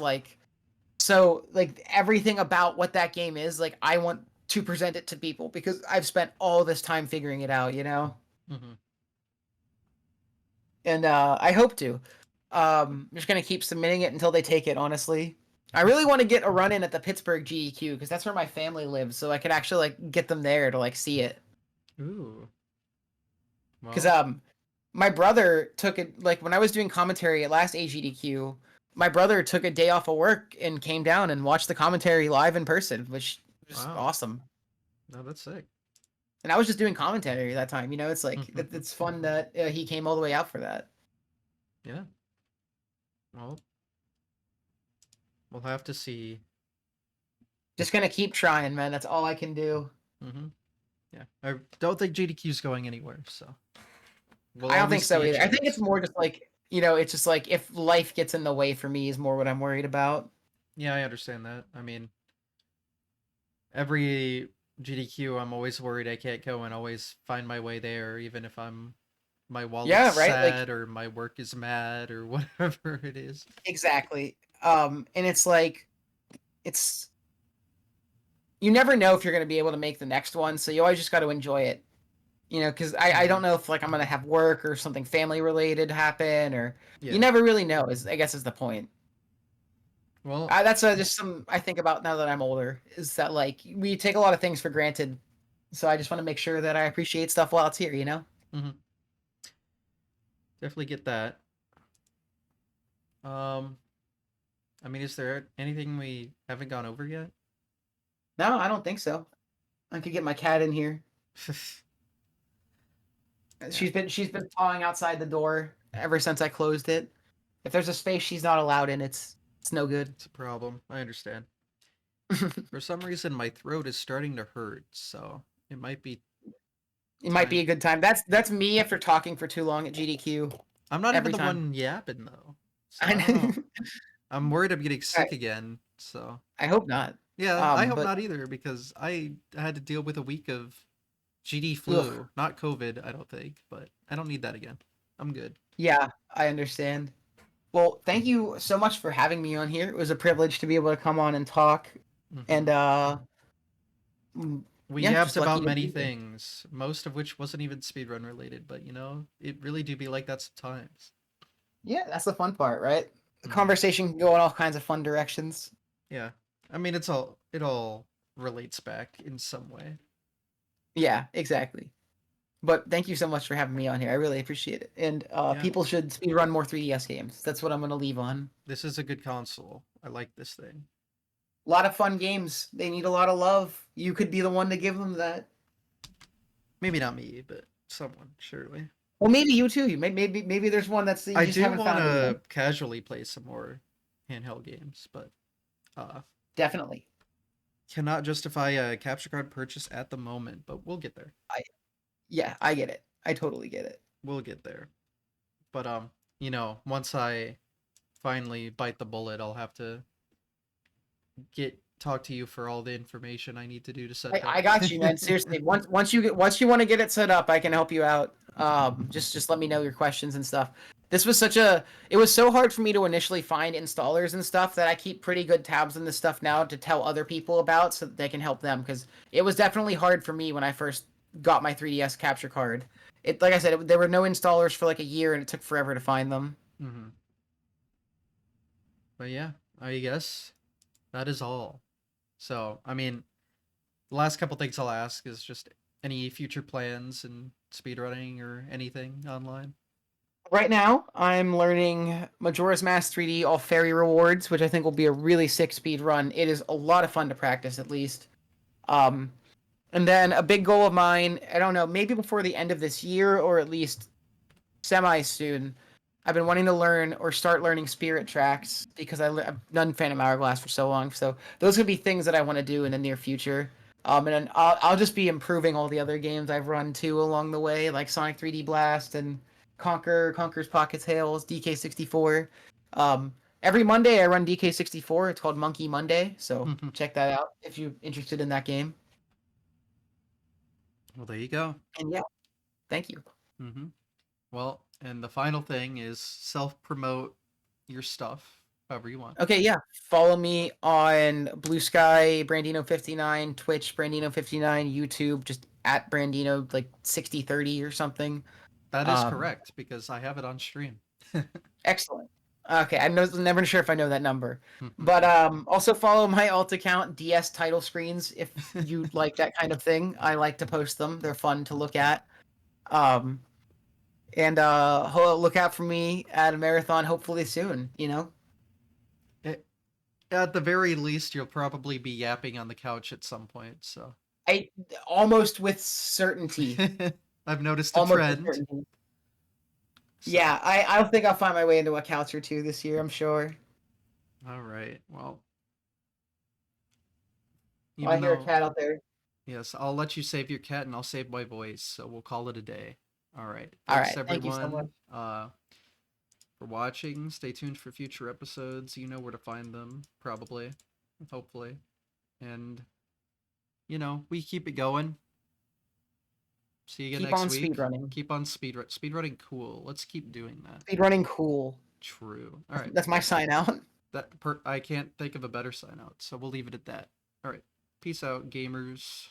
So like everything about what that game is, like I want to present it to people because I've spent all this time figuring it out, you know? Hmm. And I hope to. I'm just gonna keep submitting it until they take it. Honestly, I really want to get a run in at the Pittsburgh GEQ because that's where my family lives, so I could actually like get them there to like see it. Ooh. Because Well, my brother took it like when I was doing commentary at last AGDQ. My brother took a day off of work and came down and watched the commentary live in person, which was wow. awesome. No, that's sick. And I was just doing commentary that time. You know, it's like it's fun that he came all the way out for that. Yeah. Well, we'll have to see. Just gonna keep trying, man. That's all I can do. Hmm. Yeah. I don't think GDQ's going anywhere, so will I don't think always so be a either. I think it's chance. more just like it's just like if life gets in the way for me is more what I'm worried about. Yeah, I understand that. I mean, every GDQ, I'm always worried I can't go and always find my way there, even if my wallet's Yeah, right. Like sad or my work is mad or whatever it is. exactly. And it's like it's you never know if you're gonna be able to make the next one, so you always just got to enjoy it. Because I Hmm. don't know if like I'm gonna have work or something family related happen, or you Yeah. never really know. Is I guess is the point. Well, That's just some I think about now that I'm older. Is that like we take a lot of things for granted, so I just want to make sure that I appreciate stuff while it's here. You know? mhm, definitely get that. Um, I mean, is there anything we haven't gone over yet? No, I don't think so. I could get my cat in here. Yeah, She's been pawing outside the door ever since I closed it. If there's a space she's not allowed in, it's no good. it's a problem. I understand. For some reason, my throat is starting to hurt, so it might be It might be time. a good time. That's me after talking for too long at GDQ I'm not even every the time. one yapping though, so I don't I, know. I'm worried I'm getting I sick again. So I hope not. yeah, I hope But not either because I had to deal with a week of GD ugh, flu, not COVID. I don't think, but I don't need that again. I'm good. yeah, I understand. Well, thank you so much for having me on here. It was a privilege to be able to come on and talk. Hmm. And We yeah, yapped just lucky about to many be here. things, most of which wasn't even speedrun related, but it really do be like that sometimes. Yeah, that's the fun part, right? The Hmm. conversation can go in all kinds of fun directions. Yeah, I mean it all relates back in some way. Yeah, exactly. But thank you so much for having me on here. I really appreciate it. And Yeah, people should speedrun more 3DS games. That's what I'm going to leave on. this is a good console. I like this thing. A lot of fun games. They need a lot of love. You could be the one to give them that. Maybe not me, but someone surely. Well, maybe you too. Maybe there's one that's you I just do haven't want found it yet. to casually play some more handheld games, but uh, Definitely. Cannot justify a capture card purchase at the moment, but we'll get there. Yeah, I get it. I totally get it. We'll get there. But once I finally bite the bullet, I'll have to talk to you for all the information I need to do to set it up. I got you, man. Seriously, once you want to get it set up, I can help you out. Just let me know your questions and stuff. This was it was so hard for me to initially find installers and stuff that I keep pretty good tabs on this stuff now to tell other people about so that they can help them, because it was definitely hard for me when I first got my 3DS capture card. Like I said, there were no installers for like a year and it took forever to find them. Mm-hmm. But yeah, I guess that is all. So, I mean, the last couple things I'll ask is just any future plans in speedrunning or anything online. Right now, I'm learning Majora's Mask 3D all fairy rewards, which I think will be a really sick speed run. It is a lot of fun to practice, at least. Um, and then a big goal of mine, I don't know, maybe before the end of this year or at least semi soon, I've been wanting to learn or start learning spirit tracks because I've done Phantom Hourglass for so long. So those could be things that I want to do in the near future. And then I'll just be improving all the other games I've run too along the way, like Sonic 3D Blast and Conker's Pocket Tales, DK64. Every Monday I run DK64. It's called Monkey Monday, so check that out if you're interested in that game. Well, there you go. And yeah, thank you. Mm-hmm. Well, and the final thing is self-promote your stuff however you want. Okay, yeah. Follow me on Blue Sky, Brandino59, Twitch, Brandino59, YouTube, just at Brandino, like 6030 or something. That is correct because I have it on stream. Excellent. Okay, I'm never sure if I know that number. But also follow my alt account, DS Title Screens, if you like that kind of thing. I like to post them. They're fun to look at. And look out for me at a marathon hopefully soon, you know? At the very least, you'll probably be yapping on the couch at some point, so. I almost with certainty. I've noticed a trend. So. Yeah, I think I'll find my way into a couch or two this year, I'm sure. All right. Well, I hear a cat out there. Yes, I'll let you save your cat and I'll save my voice, so we'll call it a day. All right. All Thanks, right. everyone. Thank you so much. For watching. Stay tuned for future episodes. You know where to find them, probably, hopefully. And, we keep it going. See you again next week. Speedrunning. Keep on speedrunning. Speedrunning cool. Let's keep doing that. Speedrunning cool. True. All right. That's my sign out. I can't think of a better sign out, so we'll leave it at that. All right. Peace out, gamers.